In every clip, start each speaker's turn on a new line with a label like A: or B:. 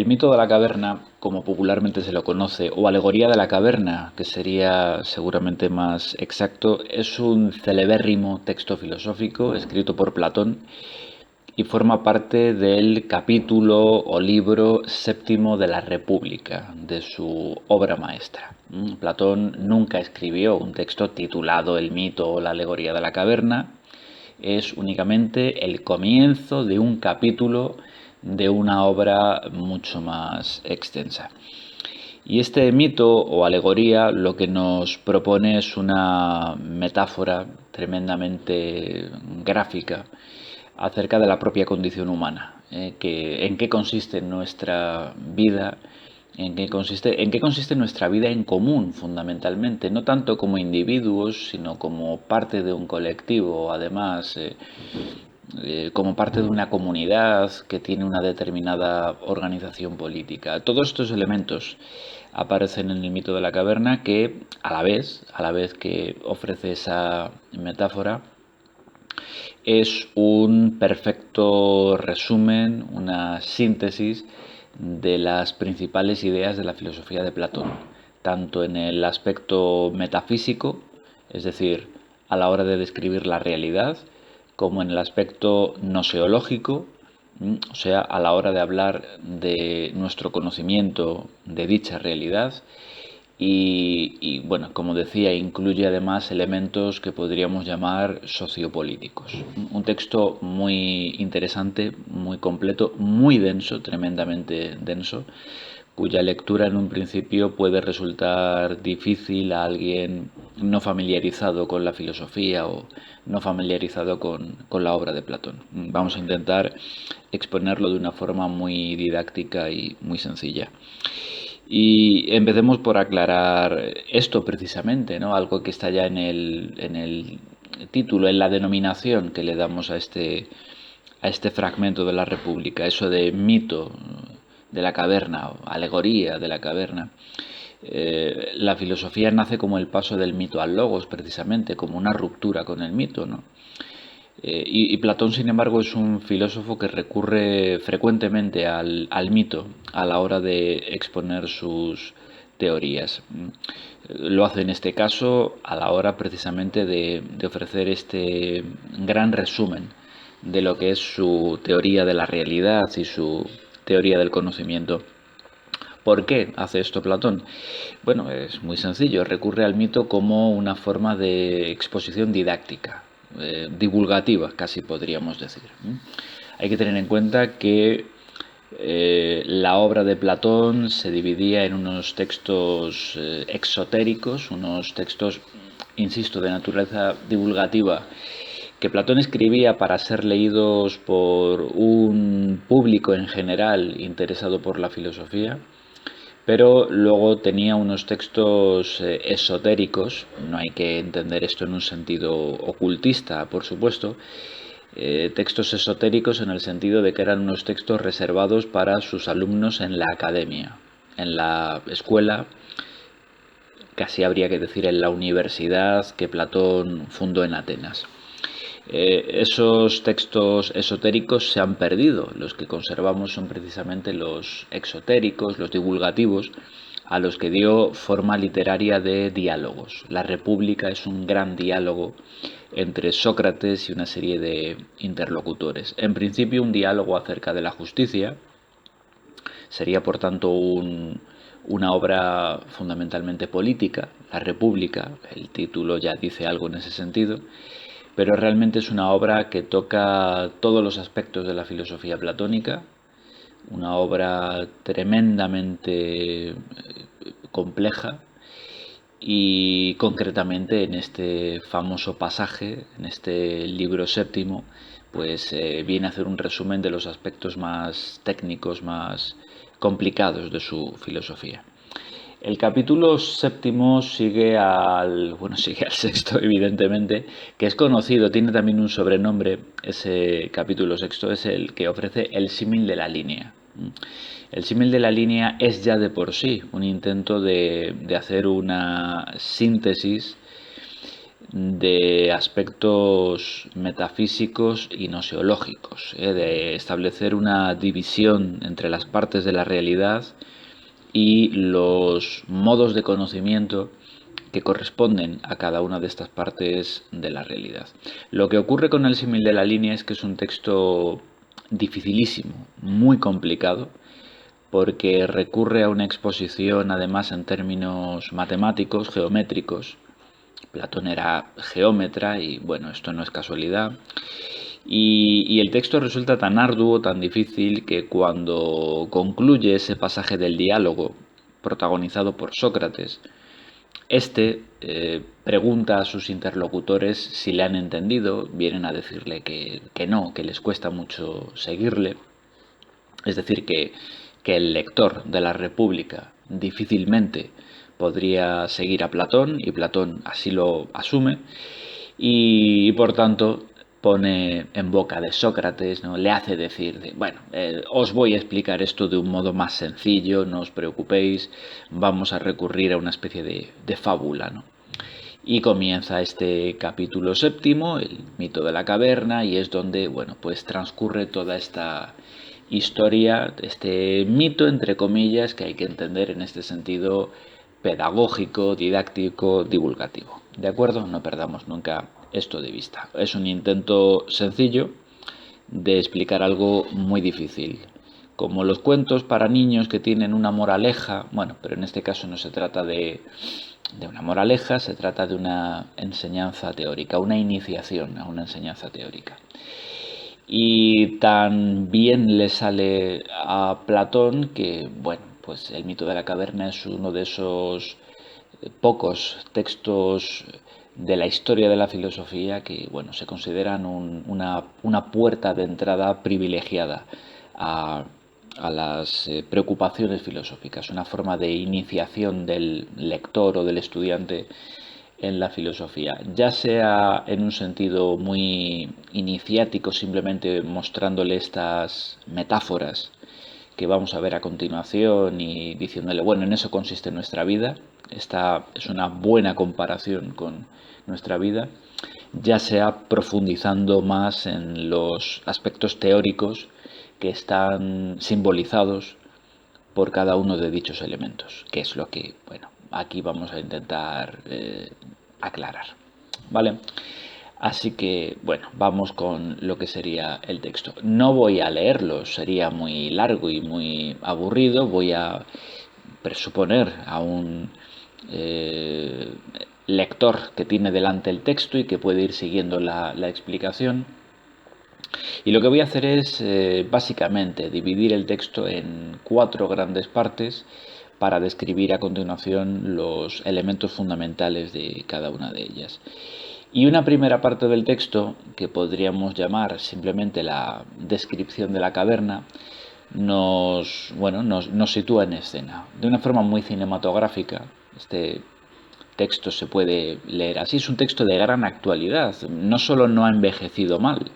A: El mito de la caverna, como popularmente se lo conoce, o alegoría de la caverna, que sería seguramente más exacto, es un celebérrimo texto filosófico escrito por Platón y forma parte del capítulo o libro séptimo de la República, de su obra maestra. Platón nunca escribió un texto titulado El mito o la alegoría de la caverna, es únicamente el comienzo de un capítulo de una obra mucho más extensa. Y este mito o alegoría lo que nos propone es una metáfora tremendamente gráfica acerca de la propia condición humana, en qué consiste nuestra vida, en qué consiste nuestra vida en común, fundamentalmente, no tanto como individuos, sino como parte de un colectivo, además, como parte de una comunidad que tiene una determinada organización política. Todos estos elementos aparecen en el mito de la caverna que, a la vez que ofrece esa metáfora, es un perfecto resumen, una síntesis de las principales ideas de la filosofía de Platón, tanto en el aspecto metafísico, es decir, a la hora de describir la realidad, como en el aspecto noseológico, o sea, a la hora de hablar de nuestro conocimiento de dicha realidad, bueno, como decía, incluye además elementos que podríamos llamar sociopolíticos. Un texto muy interesante, muy completo, muy denso, tremendamente denso, cuya lectura en un principio puede resultar difícil a alguien no familiarizado con la filosofía o no familiarizado con la obra de Platón. Vamos a intentar exponerlo de una forma muy didáctica y muy sencilla. Y empecemos por aclarar esto precisamente, ¿no? Algo que está ya en el título, en la denominación que le damos a este fragmento de la República, eso de mito de la caverna, o alegoría de la caverna. La filosofía nace como el paso del mito al logos, precisamente, como una ruptura con el mito, ¿no? Y Platón, sin embargo, es un filósofo que recurre frecuentemente al mito a la hora de exponer sus teorías. Lo hace en este caso a la hora precisamente de ofrecer este gran resumen de lo que es su teoría de la realidad y su teoría del conocimiento. ¿Por qué hace esto Platón? Bueno, es muy sencillo, recurre al mito como una forma de exposición didáctica, divulgativa, casi podríamos decir. Hay que tener en cuenta que la obra de Platón se dividía en unos textos exotéricos, unos textos, insisto, de naturaleza divulgativa, que Platón escribía para ser leídos por un público en general interesado por la filosofía, pero luego tenía unos textos esotéricos, no hay que entender esto en un sentido ocultista, por supuesto, textos esotéricos en el sentido de que eran unos textos reservados para sus alumnos en la academia, en la escuela, casi habría que decir en la universidad que Platón fundó en Atenas. Esos textos esotéricos se han perdido. Los que conservamos son precisamente los exotéricos, los divulgativos, a los que dio forma literaria de diálogos. La República es un gran diálogo entre Sócrates y una serie de interlocutores. En principio, un diálogo acerca de la justicia. Sería, por tanto, una obra fundamentalmente política. La República, el título ya dice algo en ese sentido, pero realmente es una obra que toca todos los aspectos de la filosofía platónica, una obra tremendamente compleja y concretamente en este famoso pasaje, en este libro séptimo, pues viene a hacer un resumen de los aspectos más técnicos, más complicados de su filosofía. El capítulo séptimo sigue al sexto, evidentemente, que es conocido, tiene también un sobrenombre, ese capítulo sexto es el que ofrece el símil de la línea. El símil de la línea es ya de por sí un intento de hacer una síntesis de aspectos metafísicos y noseológicos, de establecer una división entre las partes de la realidad y los modos de conocimiento que corresponden a cada una de estas partes de la realidad. Lo que ocurre con el símil de la línea es que es un texto dificilísimo, muy complicado, porque recurre a una exposición además en términos matemáticos, geométricos. Platón era geómetra y bueno, esto no es casualidad. Y el texto resulta tan arduo, tan difícil, que cuando concluye ese pasaje del diálogo protagonizado por Sócrates, este pregunta a sus interlocutores si le han entendido, vienen a decirle que no, que les cuesta mucho seguirle. Es decir, que el lector de la República difícilmente podría seguir a Platón, y Platón así lo asume, y por tanto pone en boca de Sócrates, ¿no? Le hace decir, bueno, os voy a explicar esto de un modo más sencillo, no os preocupéis, vamos a recurrir a una especie de fábula, ¿no? Y comienza este capítulo séptimo, el mito de la caverna, y es donde, bueno, pues transcurre toda esta historia, este mito, entre comillas, que hay que entender en este sentido pedagógico, didáctico, divulgativo. ¿De acuerdo? No perdamos nunca esto de vista. Es un intento sencillo de explicar algo muy difícil. Como los cuentos para niños que tienen una moraleja, bueno, pero en este caso no se trata de una moraleja, se trata de una enseñanza teórica, una iniciación a una enseñanza teórica. Y tan bien le sale a Platón que, bueno, pues el mito de la caverna es uno de esos pocos textos de la historia de la filosofía que, bueno, se consideran una puerta de entrada privilegiada a las preocupaciones filosóficas, una forma de iniciación del lector o del estudiante en la filosofía, ya sea en un sentido muy iniciático, simplemente mostrándole estas metáforas que vamos a ver a continuación y diciéndole, bueno, en eso consiste nuestra vida, esta es una buena comparación con nuestra vida, ya sea profundizando más en los aspectos teóricos que están simbolizados por cada uno de dichos elementos, que es lo que, bueno, aquí vamos a intentar aclarar, ¿vale? Así que, bueno, vamos con lo que sería el texto. No voy a leerlo, sería muy largo y muy aburrido. Voy a presuponer a un lector que tiene delante el texto y que puede ir siguiendo la explicación. Y lo que voy a hacer es básicamente dividir el texto en 4 grandes partes para describir a continuación los elementos fundamentales de cada una de ellas. Y una primera parte del texto, que podríamos llamar simplemente la descripción de la caverna, nos sitúa en escena. De una forma muy cinematográfica, este texto se puede leer así. Es un texto de gran actualidad. No solo no ha envejecido mal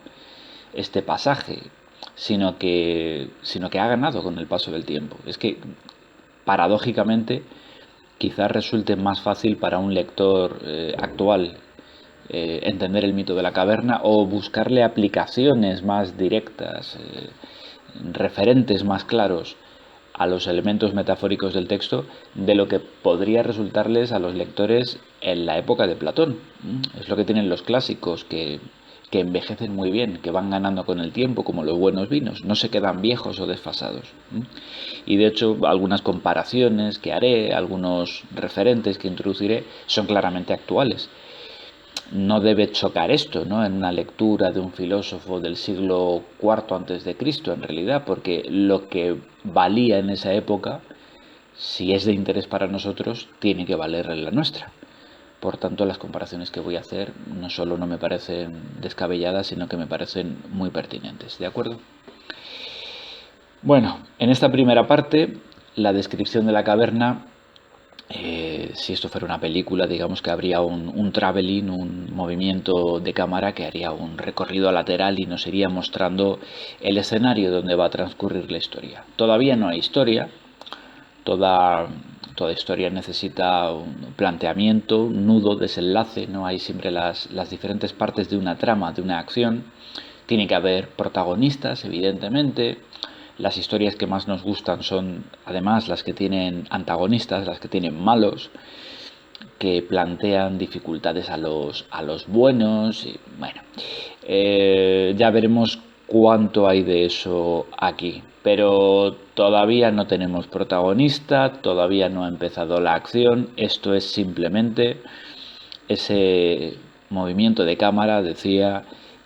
A: este pasaje, sino que ha ganado con el paso del tiempo. Es que, paradójicamente, quizás resulte más fácil para un lector actual entender el mito de la caverna o buscarle aplicaciones más directas, referentes más claros a los elementos metafóricos del texto de lo que podría resultarles a los lectores en la época de Platón. Es lo que tienen los clásicos, que envejecen muy bien, que van ganando con el tiempo, como los buenos vinos, no se quedan viejos o desfasados. Y de hecho, algunas comparaciones que haré, algunos referentes que introduciré, son claramente actuales. No debe chocar esto, ¿no?, en una lectura de un filósofo del siglo IV antes de Cristo, en realidad, porque lo que valía en esa época, si es de interés para nosotros, tiene que valer en la nuestra. Por tanto, las comparaciones que voy a hacer no solo no me parecen descabelladas, sino que me parecen muy pertinentes, ¿de acuerdo? Bueno, en esta primera parte, la descripción de la caverna, si esto fuera una película, digamos que habría un traveling, un movimiento de cámara que haría un recorrido lateral y nos iría mostrando el escenario donde va a transcurrir la historia. Todavía no hay historia, toda toda historia necesita un planteamiento, un nudo, desenlace, ¿no? Hay siempre las diferentes partes de una trama, de una acción. Tiene que haber protagonistas, evidentemente. Las historias que más nos gustan son, además, las que tienen antagonistas, las que tienen malos, que plantean dificultades a los buenos. Y, bueno, ya veremos cuánto hay de eso aquí. Pero todavía no tenemos protagonista, todavía no ha empezado la acción. Esto es simplemente ese movimiento de cámara, decía,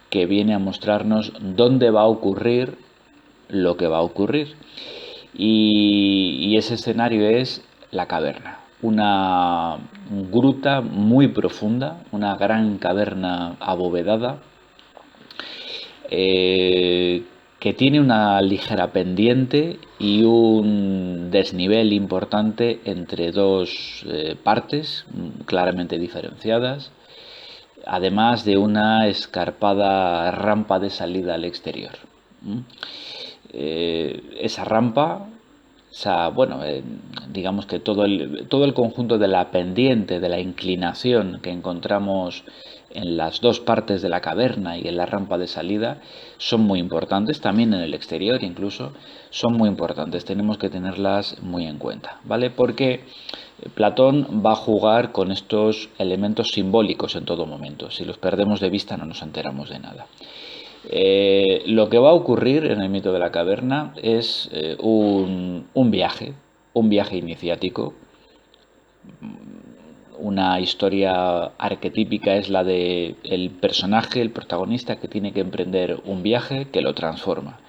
A: que viene a mostrarnos dónde va a ocurrir lo que va a ocurrir. Y ese escenario es la caverna, una gruta muy profunda, una gran caverna abovedada, que tiene una ligera pendiente y un desnivel importante entre dos partes claramente diferenciadas, además de una escarpada rampa de salida al exterior. Esa rampa, digamos que todo el conjunto de la pendiente, de la inclinación que encontramos en las dos partes de la caverna y en la rampa de salida son muy importantes, también en el exterior incluso, son muy importantes, tenemos que tenerlas muy en cuenta, ¿vale? Porque Platón va a jugar con estos elementos simbólicos en todo momento, si los perdemos de vista no nos enteramos de nada. Lo que va a ocurrir en el mito de la caverna es un viaje iniciático. Una historia arquetípica es la de el personaje, el protagonista, que tiene que emprender un viaje que lo transforma.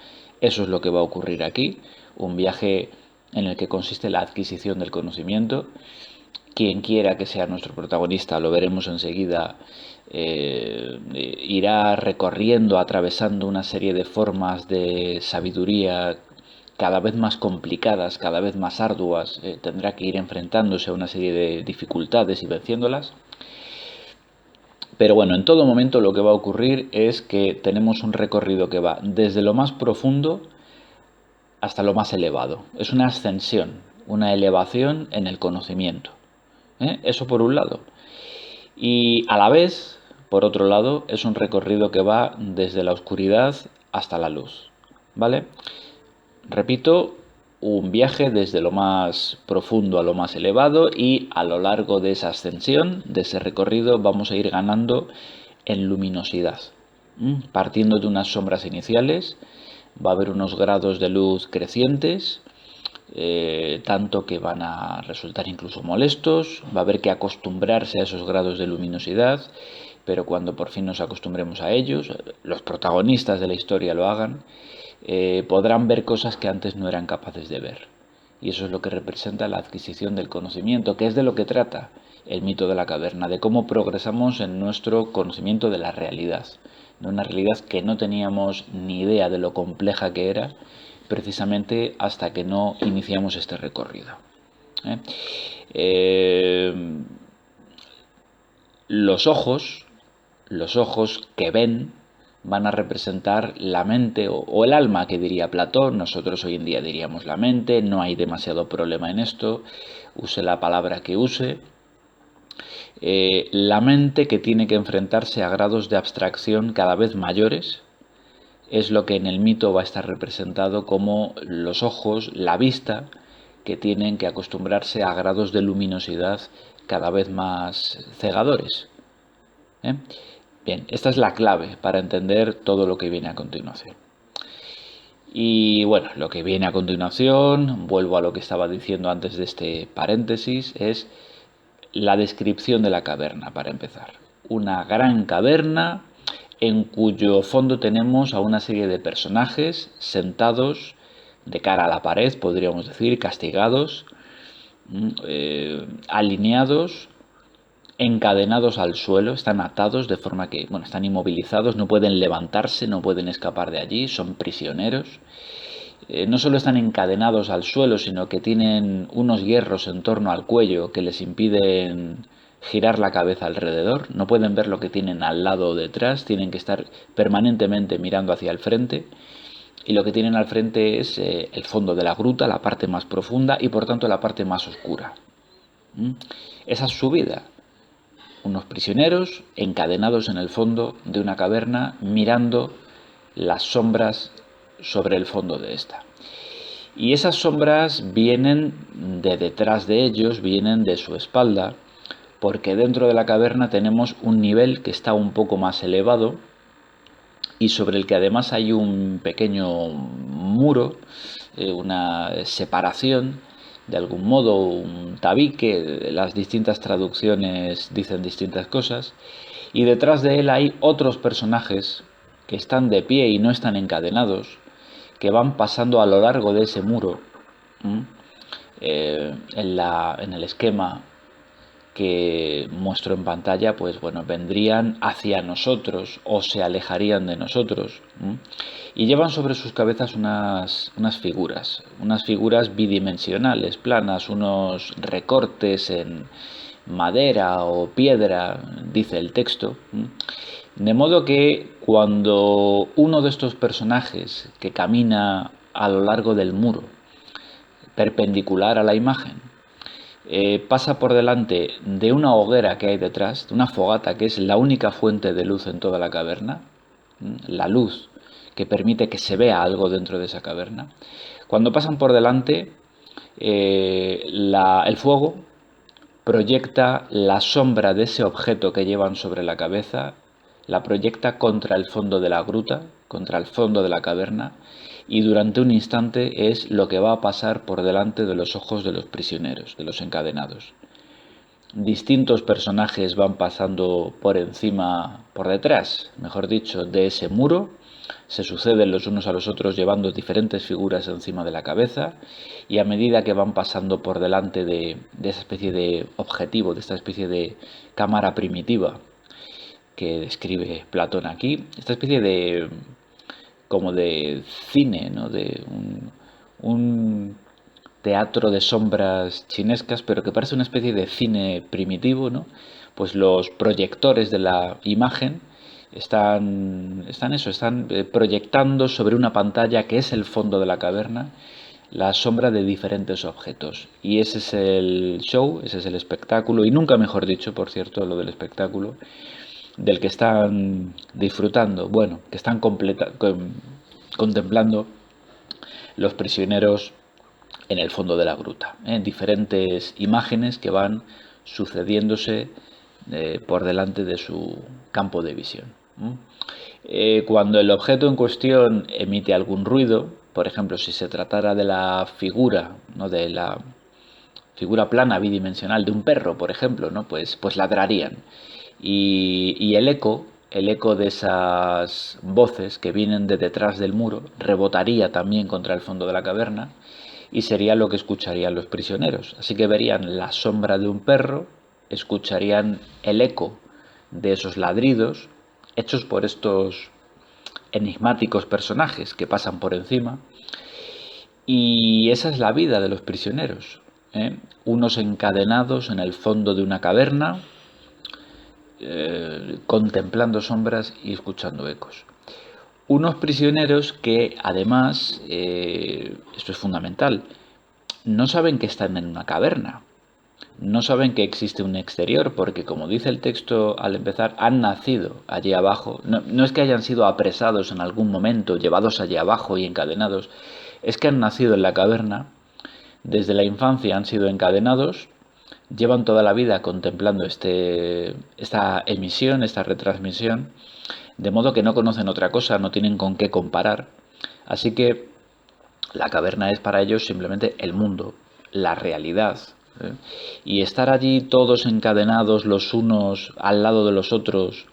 A: Eso es lo que va a ocurrir aquí, un viaje en el que consiste la adquisición del conocimiento. Quien quiera que sea nuestro protagonista, lo veremos enseguida, irá recorriendo, atravesando una serie de formas de sabiduría cada vez más complicadas, cada vez más arduas, tendrá que ir enfrentándose a una serie de dificultades y venciéndolas. Pero bueno, en todo momento lo que va a ocurrir es que tenemos un recorrido que va desde lo más profundo hasta lo más elevado. Es una ascensión, una elevación en el conocimiento. Eso por un lado. Y a la vez, por otro lado, es un recorrido que va desde la oscuridad hasta la luz. ¿Vale? Repito, un viaje desde lo más profundo a lo más elevado, y a lo largo de esa ascensión, de ese recorrido, vamos a ir ganando en luminosidad. Partiendo de unas sombras iniciales, va a haber unos grados de luz crecientes, tanto que van a resultar incluso molestos. Va a haber que acostumbrarse a esos grados de luminosidad, pero cuando por fin nos acostumbremos a ellos, los protagonistas de la historia lo hagan, podrán ver cosas que antes no eran capaces de ver. Y eso es lo que representa la adquisición del conocimiento, que es de lo que trata el mito de la caverna, de cómo progresamos en nuestro conocimiento de la realidad, de una realidad que no teníamos ni idea de lo compleja que era, precisamente hasta que no iniciamos este recorrido. Los ojos que ven, van a representar la mente o el alma, que diría Platón. Nosotros hoy en día diríamos la mente, no hay demasiado problema en esto, use la palabra que use. La mente, que tiene que enfrentarse a grados de abstracción cada vez mayores, es lo que en el mito va a estar representado como los ojos, la vista, que tienen que acostumbrarse a grados de luminosidad cada vez más cegadores. Bien, esta es la clave para entender todo lo que viene a continuación. Y bueno, lo que viene a continuación, vuelvo a lo que estaba diciendo antes de este paréntesis, es la descripción de la caverna, para empezar. Una gran caverna en cuyo fondo tenemos a una serie de personajes sentados de cara a la pared, podríamos decir, castigados, alineados, encadenados al suelo, están atados de forma que, bueno, están inmovilizados, no pueden levantarse, no pueden escapar de allí, son prisioneros. No solo están encadenados al suelo, sino que tienen unos hierros en torno al cuello que les impiden girar la cabeza alrededor, no pueden ver lo que tienen al lado o detrás, tienen que estar permanentemente mirando hacia el frente, y lo que tienen al frente es el fondo de la gruta, la parte más profunda y por tanto la parte más oscura. ¿Mm? Esa es su vida. Unos prisioneros encadenados en el fondo de una caverna mirando las sombras sobre el fondo de esta. Y esas sombras vienen de detrás de ellos, vienen de su espalda, porque dentro de la caverna tenemos un nivel que está un poco más elevado y sobre el que además hay un pequeño muro, una separación, de algún modo un tabique, las distintas traducciones dicen distintas cosas, y detrás de él hay otros personajes que están de pie y no están encadenados, que van pasando a lo largo de ese muro. En el esquema que muestro en pantalla, pues bueno, vendrían hacia nosotros o se alejarían de nosotros. Y llevan sobre sus cabezas unas figuras bidimensionales, planas, unos recortes en madera o piedra, dice el texto. De modo que cuando uno de estos personajes que camina a lo largo del muro, perpendicular a la imagen, pasa por delante de una hoguera que hay detrás, de una fogata que es la única fuente de luz en toda la caverna, la luz que permite que se vea algo dentro de esa caverna. Cuando pasan por delante, el fuego proyecta la sombra de ese objeto que llevan sobre la cabeza, la proyecta contra el fondo de la gruta, contra el fondo de la caverna, y durante un instante es lo que va a pasar por delante de los ojos de los prisioneros, de los encadenados. Distintos personajes van pasando por encima, por detrás, mejor dicho, de ese muro, se suceden los unos a los otros llevando diferentes figuras encima de la cabeza, y a medida que van pasando por delante de esa especie de objetivo, de esta especie de cámara primitiva que describe Platón aquí, esta especie de como de cine, ¿no? De un teatro de sombras chinescas, pero que parece una especie de cine primitivo, ¿no? Pues los proyectores de la imagen están proyectando sobre una pantalla que es el fondo de la caverna la sombra de diferentes objetos. Y ese es el show, ese es el espectáculo, y nunca mejor dicho, por cierto, lo del espectáculo, del que están disfrutando, bueno, que están contemplando los prisioneros en el fondo de la gruta, en diferentes imágenes que van sucediéndose por delante de su campo de visión. Cuando el objeto en cuestión emite algún ruido, por ejemplo, si se tratara de la figura, ¿no? De la figura plana bidimensional de un perro, por ejemplo, ¿no? Pues ladrarían. Y el eco de esas voces que vienen de detrás del muro rebotaría también contra el fondo de la caverna y sería lo que escucharían los prisioneros. Así que verían la sombra de un perro, escucharían el eco de esos ladridos hechos por estos enigmáticos personajes que pasan por encima. Y esa es la vida de los prisioneros, ¿eh? Unos encadenados en el fondo de una caverna, contemplando sombras y escuchando ecos. Unos prisioneros que además, esto es fundamental, no saben que están en una caverna, no saben que existe un exterior, porque como dice el texto al empezar, han nacido allí abajo. No es que hayan sido apresados en algún momento, llevados allí abajo y encadenados, es que han nacido en la caverna, desde la infancia han sido encadenados, llevan toda la vida contemplando esta emisión, esta retransmisión, de modo que no conocen otra cosa, no tienen con qué comparar. Así que la caverna es para ellos simplemente el mundo, la realidad. Y estar allí todos encadenados los unos al lado de los otros,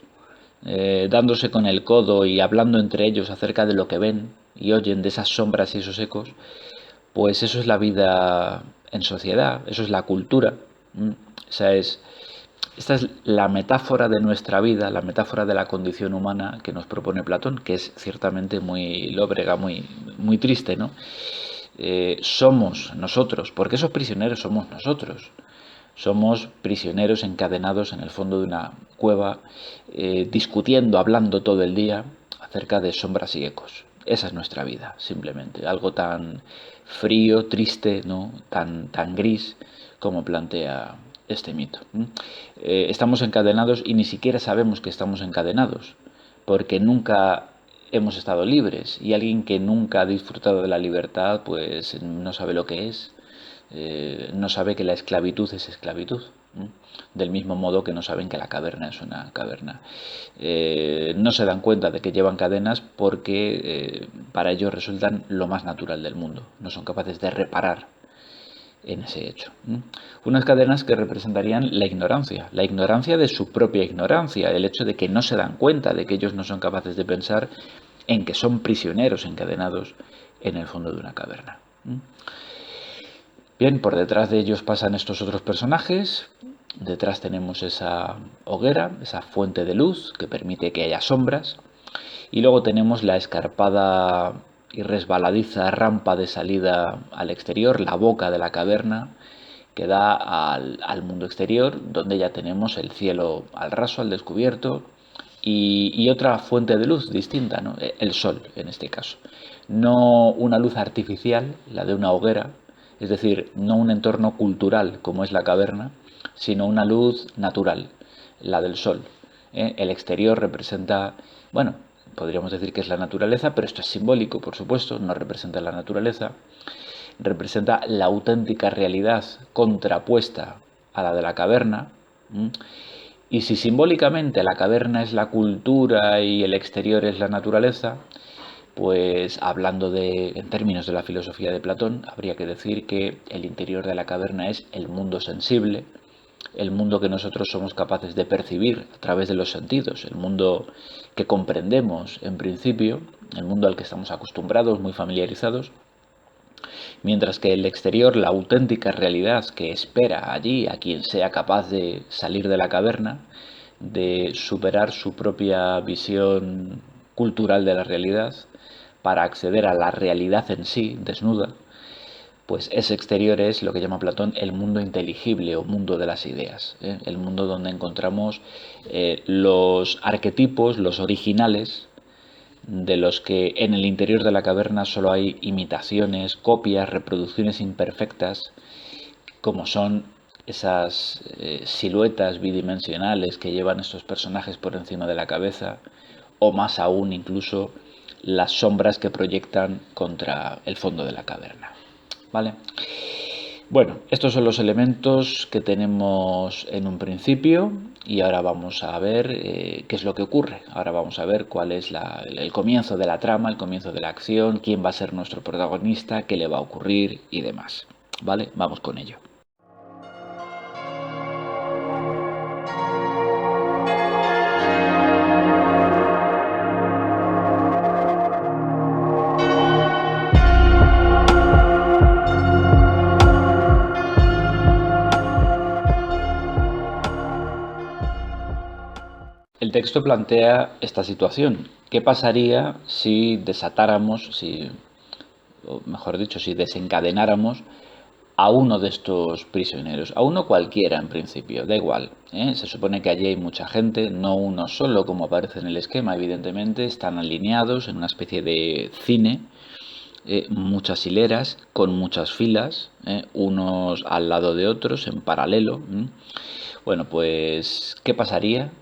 A: dándose con el codo y hablando entre ellos acerca de lo que ven y oyen, de esas sombras y esos ecos, pues eso es la vida en sociedad, eso es la cultura. Esta es la metáfora de nuestra vida, la metáfora de la condición humana que nos propone Platón, que es ciertamente muy lóbrega, muy triste, ¿no? Somos nosotros, porque esos prisioneros somos nosotros. Somos prisioneros encadenados en el fondo de una cueva, discutiendo, hablando todo el día acerca de sombras y ecos. Esa es nuestra vida, simplemente. Algo tan frío, triste, ¿no? Tan gris como plantea este mito. Estamos encadenados y ni siquiera sabemos que estamos encadenados, porque nunca hemos estado libres, y alguien que nunca ha disfrutado de la libertad pues no sabe lo que es, no sabe que la esclavitud es esclavitud. Del mismo modo que no saben que la caverna es una caverna. No se dan cuenta de que llevan cadenas porque para ellos resultan lo más natural del mundo. No son capaces de reparar en ese hecho. Unas cadenas que representarían la ignorancia de su propia ignorancia, el hecho de que no se dan cuenta de que ellos no son capaces de pensar en que son prisioneros encadenados en el fondo de una caverna. Bien, por detrás de ellos pasan estos otros personajes. Detrás tenemos esa hoguera, esa fuente de luz que permite que haya sombras. Y luego tenemos la escarpada y resbaladiza rampa de salida al exterior, la boca de la caverna que da al mundo exterior, donde ya tenemos el cielo al raso, al descubierto, y otra fuente de luz distinta, ¿no? El sol en este caso. No una luz artificial, la de una hoguera, es decir, no un entorno cultural como es la caverna, sino una luz natural, la del sol. El exterior representa, bueno, podríamos decir que es la naturaleza, pero esto es simbólico, por supuesto, no representa la naturaleza. Representa la auténtica realidad contrapuesta a la de la caverna. Y si simbólicamente la caverna es la cultura y el exterior es la naturaleza, pues hablando en términos de la filosofía de Platón, habría que decir que el interior de la caverna es el mundo sensible, el mundo que nosotros somos capaces de percibir a través de los sentidos, el mundo que comprendemos en principio, el mundo al que estamos acostumbrados, muy familiarizados, mientras que el exterior, la auténtica realidad que espera allí a quien sea capaz de salir de la caverna, de superar su propia visión cultural de la realidad para acceder a la realidad en sí, desnuda, pues ese exterior es lo que llama Platón el mundo inteligible o mundo de las ideas, el mundo donde encontramos los arquetipos, los originales, de los que en el interior de la caverna solo hay imitaciones, copias, reproducciones imperfectas, como son esas siluetas bidimensionales que llevan estos personajes por encima de la cabeza, o más aún incluso las sombras que proyectan contra el fondo de la caverna. ¿Vale? Bueno, estos son los elementos que tenemos en un principio y ahora vamos a ver qué es lo que ocurre. Ahora vamos a ver cuál es el comienzo de la trama, el comienzo de la acción, quién va a ser nuestro protagonista, qué le va a ocurrir y demás. ¿Vale? Vamos con ello. El texto plantea esta situación. ¿Qué pasaría si desatáramos, o mejor dicho, si desencadenáramos a uno de estos prisioneros? A uno cualquiera en principio, da igual. Se supone que allí hay mucha gente, no uno solo como aparece en el esquema, evidentemente, están alineados en una especie de cine, muchas hileras con muchas filas, unos al lado de otros en paralelo. Bueno, pues, ¿qué pasaría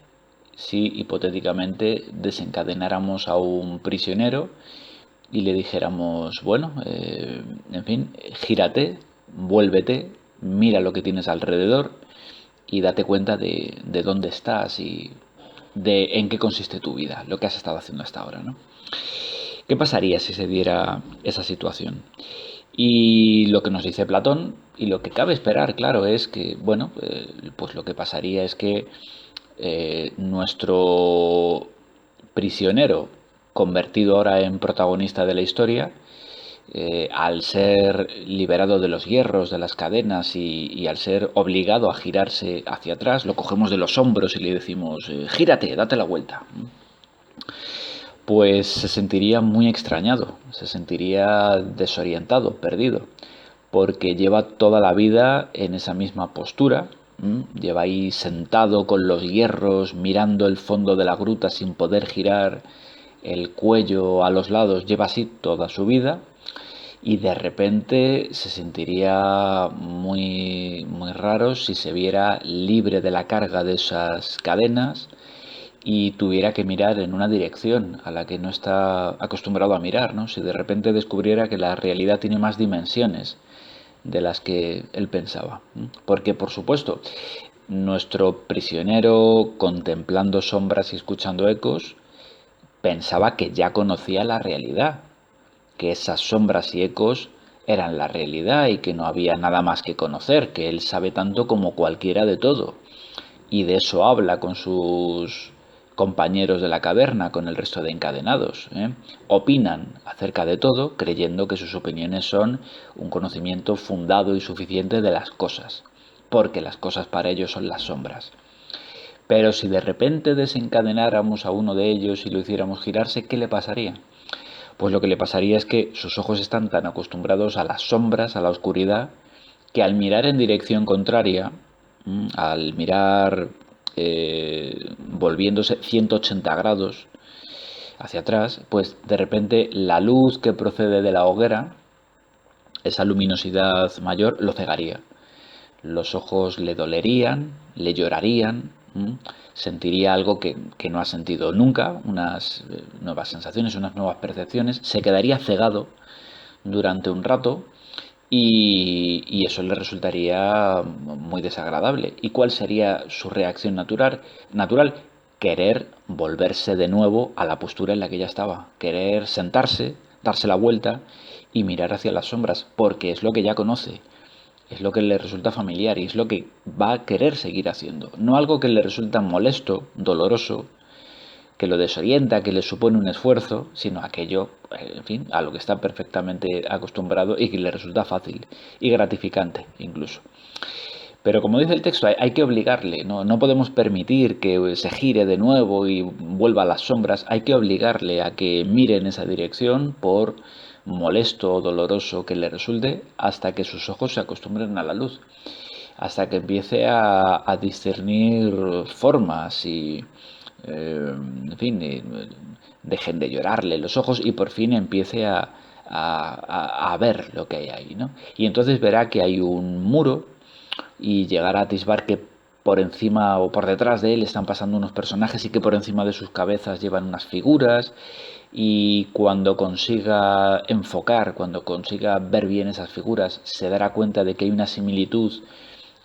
A: si hipotéticamente desencadenáramos a un prisionero y le dijéramos, bueno, en fin, gírate, vuélvete, mira lo que tienes alrededor y date cuenta de dónde estás y de en qué consiste tu vida, lo que has estado haciendo hasta ahora, ¿no? ¿Qué pasaría si se diera esa situación? Y lo que nos dice Platón, y lo que cabe esperar, claro, es que, bueno, pues lo que pasaría es que nuestro prisionero, convertido ahora en protagonista de la historia, al ser liberado de los hierros, de las cadenas y al ser obligado a girarse hacia atrás, lo cogemos de los hombros y le decimos, gírate, date la vuelta. Pues se sentiría muy extrañado, se sentiría desorientado, perdido, porque lleva toda la vida en esa misma postura, lleva ahí sentado con los hierros, mirando el fondo de la gruta sin poder girar el cuello a los lados, lleva así toda su vida y de repente se sentiría muy, muy raro si se viera libre de la carga de esas cadenas y tuviera que mirar en una dirección a la que no está acostumbrado a mirar, ¿no? Si de repente descubriera que la realidad tiene más dimensiones de las que él pensaba. Porque, por supuesto, nuestro prisionero, contemplando sombras y escuchando ecos, pensaba que ya conocía la realidad, que esas sombras y ecos eran la realidad y que no había nada más que conocer, que él sabe tanto como cualquiera de todo. Y de eso habla con sus compañeros de la caverna, con el resto de encadenados. Opinan acerca de todo, creyendo que sus opiniones son un conocimiento fundado y suficiente de las cosas, porque las cosas para ellos son las sombras. Pero si de repente desencadenáramos a uno de ellos y lo hiciéramos girarse, ¿qué le pasaría? Pues lo que le pasaría es que sus ojos están tan acostumbrados a las sombras, a la oscuridad, que al mirar en dirección contraria, al mirar volviéndose 180 grados hacia atrás, pues de repente la luz que procede de la hoguera, esa luminosidad mayor, lo cegaría. Los ojos le dolerían, le llorarían, sentiría algo que no ha sentido nunca, unas nuevas sensaciones, unas nuevas percepciones, se quedaría cegado durante un rato y eso le resultaría muy desagradable. ¿Y cuál sería su reacción natural? Querer volverse de nuevo a la postura en la que ya estaba, querer sentarse, darse la vuelta y mirar hacia las sombras, porque es lo que ya conoce, es lo que le resulta familiar y es lo que va a querer seguir haciendo. No algo que le resulta molesto, doloroso, que lo desorienta, que le supone un esfuerzo, sino aquello, en fin, a lo que está perfectamente acostumbrado y que le resulta fácil y gratificante incluso. Pero como dice el texto, hay que obligarle, ¿no? No podemos permitir que se gire de nuevo y vuelva a las sombras, hay que obligarle a que mire en esa dirección por molesto o doloroso que le resulte hasta que sus ojos se acostumbren a la luz, hasta que empiece a discernir formas y, en fin, dejen de llorarle los ojos y por fin empiece a ver lo que hay ahí, ¿no? Y entonces verá que hay un muro y llegar a atisbar que por encima o por detrás de él están pasando unos personajes y que por encima de sus cabezas llevan unas figuras y cuando consiga enfocar, cuando consiga ver bien esas figuras, se dará cuenta de que hay una similitud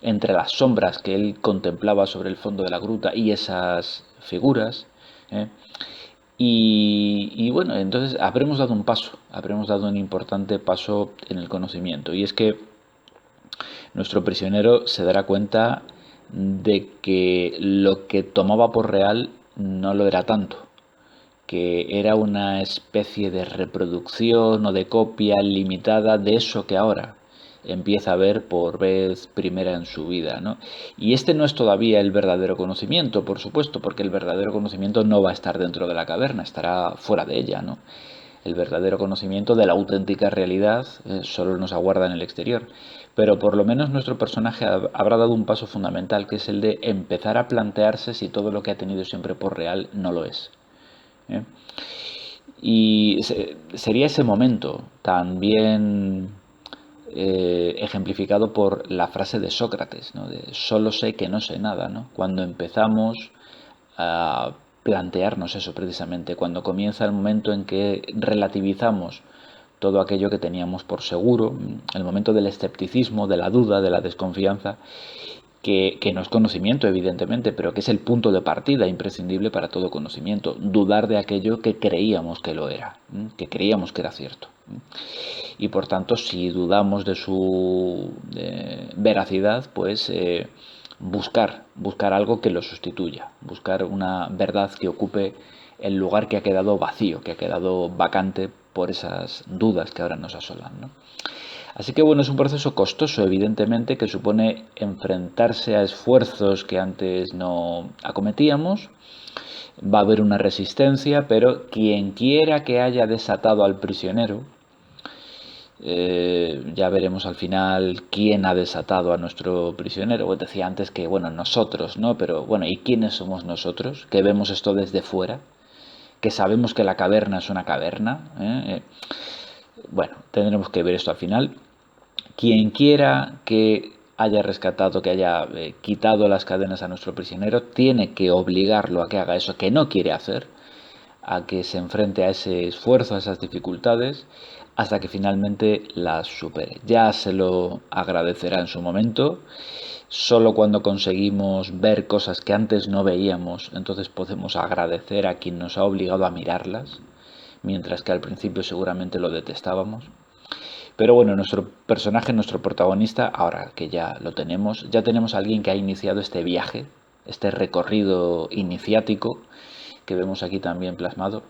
A: entre las sombras que él contemplaba sobre el fondo de la gruta y esas figuras. ¿eh? Y bueno, entonces habremos dado un importante paso en el conocimiento. Y es que nuestro prisionero se dará cuenta de que lo que tomaba por real no lo era tanto, que era una especie de reproducción o de copia limitada de eso que ahora empieza a ver por vez primera en su vida, ¿no? Y este no es todavía el verdadero conocimiento, por supuesto, porque el verdadero conocimiento no va a estar dentro de la caverna, estará fuera de ella, ¿no? El verdadero conocimiento de la auténtica realidad solo nos aguarda en el exterior. Pero por lo menos nuestro personaje habrá dado un paso fundamental, que es el de empezar a plantearse si todo lo que ha tenido siempre por real no lo es. ¿eh? Y sería ese momento también ejemplificado por la frase de Sócrates, ¿no? De solo sé que no sé nada, ¿no? Cuando empezamos a plantearnos eso precisamente, cuando comienza el momento en que relativizamos todo aquello que teníamos por seguro, el momento del escepticismo, de la duda, de la desconfianza, que no es conocimiento, evidentemente, pero que es el punto de partida imprescindible para todo conocimiento. Dudar de aquello que creíamos que lo era, que creíamos que era cierto. Y por tanto, si dudamos de su veracidad, pues buscar algo que lo sustituya, buscar una verdad que ocupe el lugar que ha quedado vacío, que ha quedado vacante por esas dudas que ahora nos asolan, ¿no? Así que bueno, es un proceso costoso, evidentemente, que supone enfrentarse a esfuerzos que antes no acometíamos. Va a haber una resistencia, pero quien quiera que haya desatado al prisionero, ya veremos al final quién ha desatado a nuestro prisionero. Pues decía antes que, bueno, nosotros, ¿no? Pero bueno, ¿y quiénes somos nosotros? Que vemos esto desde fuera, que sabemos que la caverna es una caverna, bueno, tendremos que ver esto al final. Quien quiera que haya rescatado, que haya quitado las cadenas a nuestro prisionero, tiene que obligarlo a que haga eso que no quiere hacer, a que se enfrente a ese esfuerzo, a esas dificultades, hasta que finalmente las supere. Ya se lo agradecerá en su momento. Solo cuando conseguimos ver cosas que antes no veíamos, entonces podemos agradecer a quien nos ha obligado a mirarlas, mientras que al principio seguramente lo detestábamos. Pero bueno, nuestro personaje, nuestro protagonista, ahora que ya tenemos a alguien que ha iniciado este viaje, este recorrido iniciático, que vemos aquí también plasmado,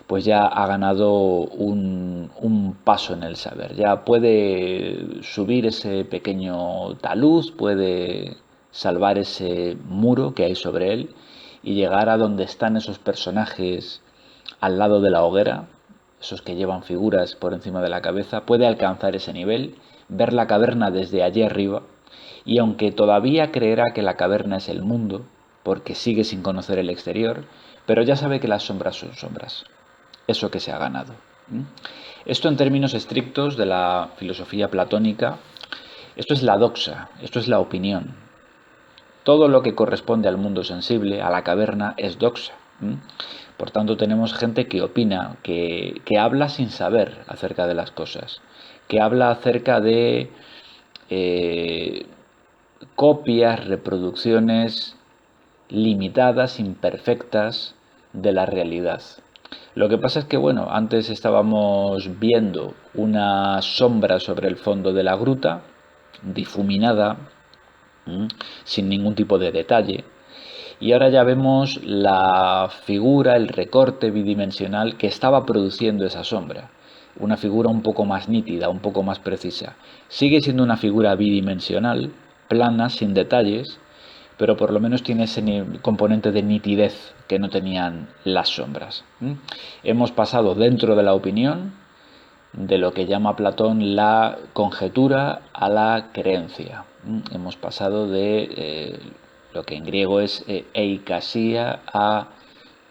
A: pues ya ha ganado un paso en el saber. Ya puede subir ese pequeño talud, puede salvar ese muro que hay sobre él y llegar a donde están esos personajes al lado de la hoguera, esos que llevan figuras por encima de la cabeza, puede alcanzar ese nivel, ver la caverna desde allí arriba, y aunque todavía creerá que la caverna es el mundo, porque sigue sin conocer el exterior, pero ya sabe que las sombras son sombras, eso que se ha ganado. Esto en términos estrictos de la filosofía platónica, esto es la doxa, esto es la opinión. Todo lo que corresponde al mundo sensible, a la caverna, es doxa. Por tanto, tenemos gente que opina, que habla sin saber acerca de las cosas, que habla acerca de copias, reproducciones limitadas, imperfectas de la realidad. Lo que pasa es que, bueno, antes estábamos viendo una sombra sobre el fondo de la gruta, difuminada, sin ningún tipo de detalle, y ahora ya vemos la figura, el recorte bidimensional que estaba produciendo esa sombra. Una figura un poco más nítida, un poco más precisa. Sigue siendo una figura bidimensional, plana, sin detalles, pero por lo menos tiene ese componente de nitidez que no tenían las sombras. Hemos pasado dentro de la opinión de lo que llama Platón la conjetura a la creencia. Hemos pasado de lo que en griego es eikasía a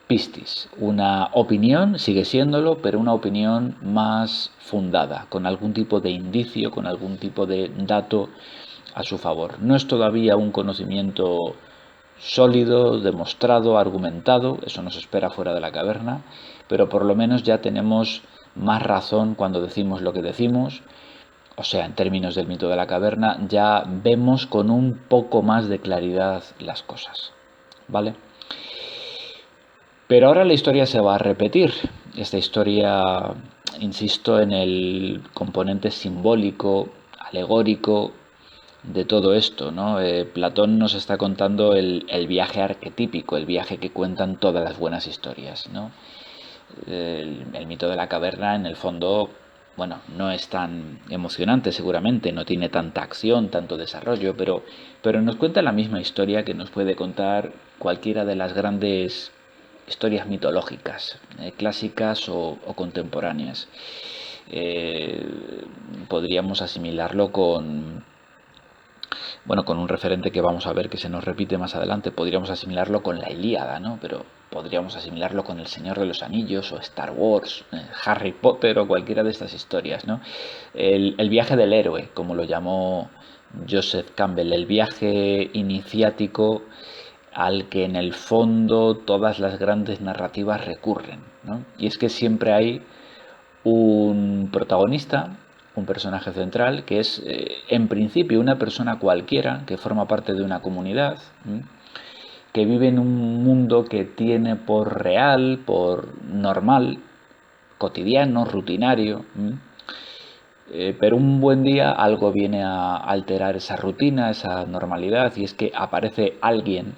A: pistis. Una opinión, sigue siéndolo, pero una opinión más fundada, con algún tipo de indicio, con algún tipo de dato a su favor. No es todavía un conocimiento sólido, demostrado, argumentado, eso nos espera fuera de la caverna, pero por lo menos ya tenemos más razón cuando decimos lo que decimos, o sea, en términos del mito de la caverna, ya vemos con un poco más de claridad las cosas, ¿vale? Pero ahora la historia se va a repetir. Esta historia, insisto, en el componente simbólico, alegórico de todo esto, ¿no? Platón nos está contando el viaje arquetípico, el viaje que cuentan todas las buenas historias, ¿no? El mito de la caverna, en el fondo, bueno, no es tan emocionante seguramente, no tiene tanta acción, tanto desarrollo, pero nos cuenta la misma historia que nos puede contar cualquiera de las grandes historias mitológicas, clásicas o contemporáneas. Podríamos asimilarlo con, bueno, con un referente que vamos a ver que se nos repite más adelante. Podríamos asimilarlo con la Ilíada, ¿no? Pero podríamos asimilarlo con El Señor de los Anillos o Star Wars, Harry Potter o cualquiera de estas historias, ¿no? El viaje del héroe, como lo llamó Joseph Campbell, el viaje iniciático al que en el fondo todas las grandes narrativas recurren, ¿no? Y es que siempre hay un protagonista, un personaje central, que es en principio una persona cualquiera que forma parte de una comunidad, que vive en un mundo que tiene por real, por normal, cotidiano, rutinario, pero un buen día algo viene a alterar esa rutina, esa normalidad, y es que aparece alguien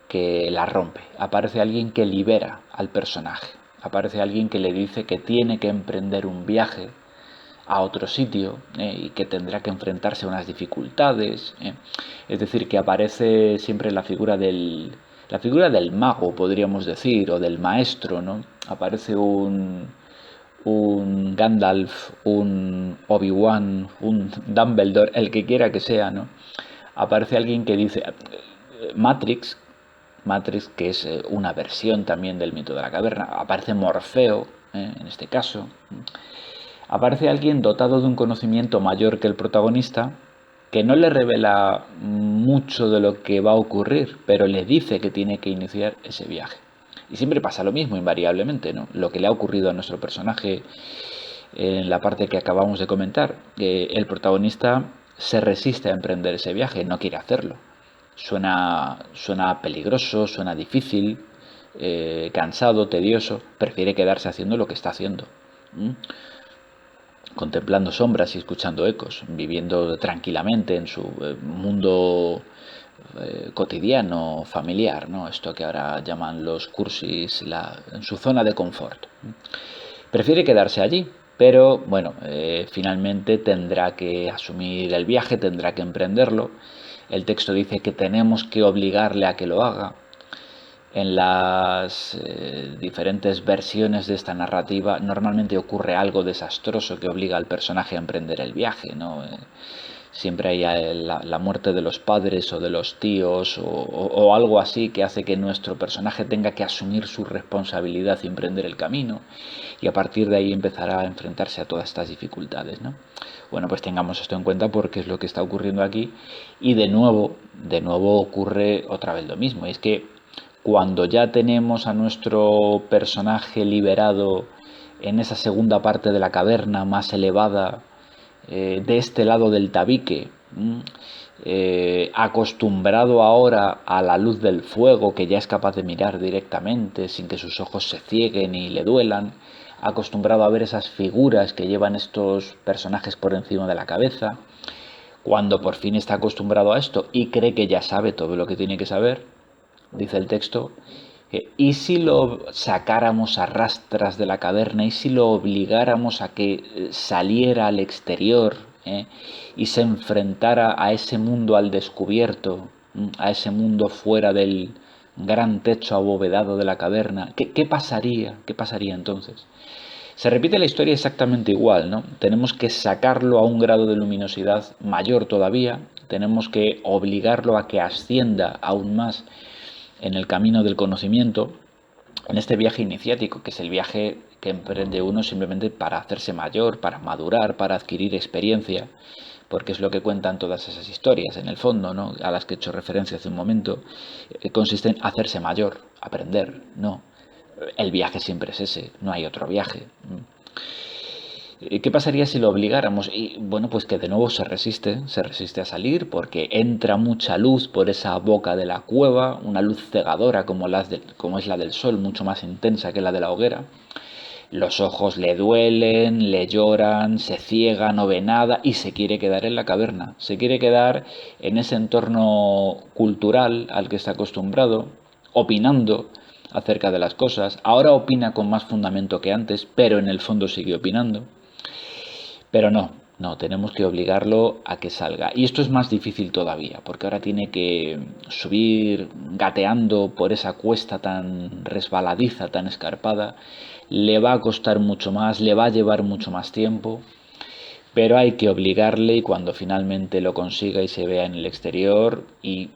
A: que la rompe, aparece alguien que libera al personaje, aparece alguien que le dice que tiene que emprender un viaje a otro sitio y que tendrá que enfrentarse a unas dificultades. Es decir, que aparece siempre la figura del mago, podríamos decir, o del maestro, ¿no? Aparece un Gandalf, un Obi-Wan, un Dumbledore, el que quiera que sea, ¿no? Aparece alguien que dice Matrix, Matrix, que es una versión también del mito de la caverna. Aparece Morfeo, en este caso. Aparece alguien dotado de un conocimiento mayor que el protagonista, que no le revela mucho de lo que va a ocurrir, pero le dice que tiene que iniciar ese viaje. Y siempre pasa lo mismo, invariablemente, ¿no? Lo que le ha ocurrido a nuestro personaje en la parte que acabamos de comentar, que el protagonista se resiste a emprender ese viaje, no quiere hacerlo. Suena peligroso, suena difícil, cansado, tedioso, prefiere quedarse haciendo lo que está haciendo. ¿Mm? Contemplando sombras y escuchando ecos, viviendo tranquilamente en su mundo cotidiano, familiar, ¿no? Esto que ahora llaman los cursis, en su zona de confort. Prefiere quedarse allí, pero bueno, finalmente tendrá que asumir el viaje, tendrá que emprenderlo. El texto dice que tenemos que obligarle a que lo haga. En las diferentes versiones de esta narrativa normalmente ocurre algo desastroso que obliga al personaje a emprender el viaje, ¿no? Siempre hay la muerte de los padres o de los tíos o algo así que hace que nuestro personaje tenga que asumir su responsabilidad y emprender el camino, y a partir de ahí empezará a enfrentarse a todas estas dificultades, ¿no? Bueno, pues tengamos esto en cuenta porque es lo que está ocurriendo aquí, y de nuevo ocurre otra vez lo mismo. Es que cuando ya tenemos a nuestro personaje liberado en esa segunda parte de la caverna más elevada, de este lado del tabique, acostumbrado ahora a la luz del fuego, que ya es capaz de mirar directamente sin que sus ojos se cieguen y le duelan, acostumbrado a ver esas figuras que llevan estos personajes por encima de la cabeza, cuando por fin está acostumbrado a esto y cree que ya sabe todo lo que tiene que saber, dice el texto, ¿y si lo sacáramos a rastras de la caverna? ¿Y si lo obligáramos a que saliera al exterior, y se enfrentara a ese mundo al descubierto, a ese mundo fuera del gran techo abovedado de la caverna? ¿Qué pasaría? ¿Qué pasaría entonces? Se repite la historia exactamente igual, ¿no? Tenemos que sacarlo a un grado de luminosidad mayor todavía, tenemos que obligarlo a que ascienda aún más en el camino del conocimiento, en este viaje iniciático, que es el viaje que emprende uno simplemente para hacerse mayor, para madurar, para adquirir experiencia, porque es lo que cuentan todas esas historias, en el fondo, ¿no? A las que he hecho referencia hace un momento, consiste en hacerse mayor, aprender, ¿no? El viaje siempre es ese, no hay otro viaje. ¿Qué pasaría si lo obligáramos? Y bueno, pues que de nuevo se resiste a salir porque entra mucha luz por esa boca de la cueva, una luz cegadora como es la del sol, mucho más intensa que la de la hoguera. Los ojos le duelen, le lloran, se ciega, no ve nada y se quiere quedar en la caverna. Se quiere quedar en ese entorno cultural al que está acostumbrado, opinando acerca de las cosas. Ahora opina con más fundamento que antes, pero en el fondo sigue opinando. Pero no, tenemos que obligarlo a que salga. Y esto es más difícil todavía, porque ahora tiene que subir gateando por esa cuesta tan resbaladiza, tan escarpada. Le va a costar mucho más, le va a llevar mucho más tiempo, pero hay que obligarle, y cuando finalmente lo consiga y se vea en el exterior y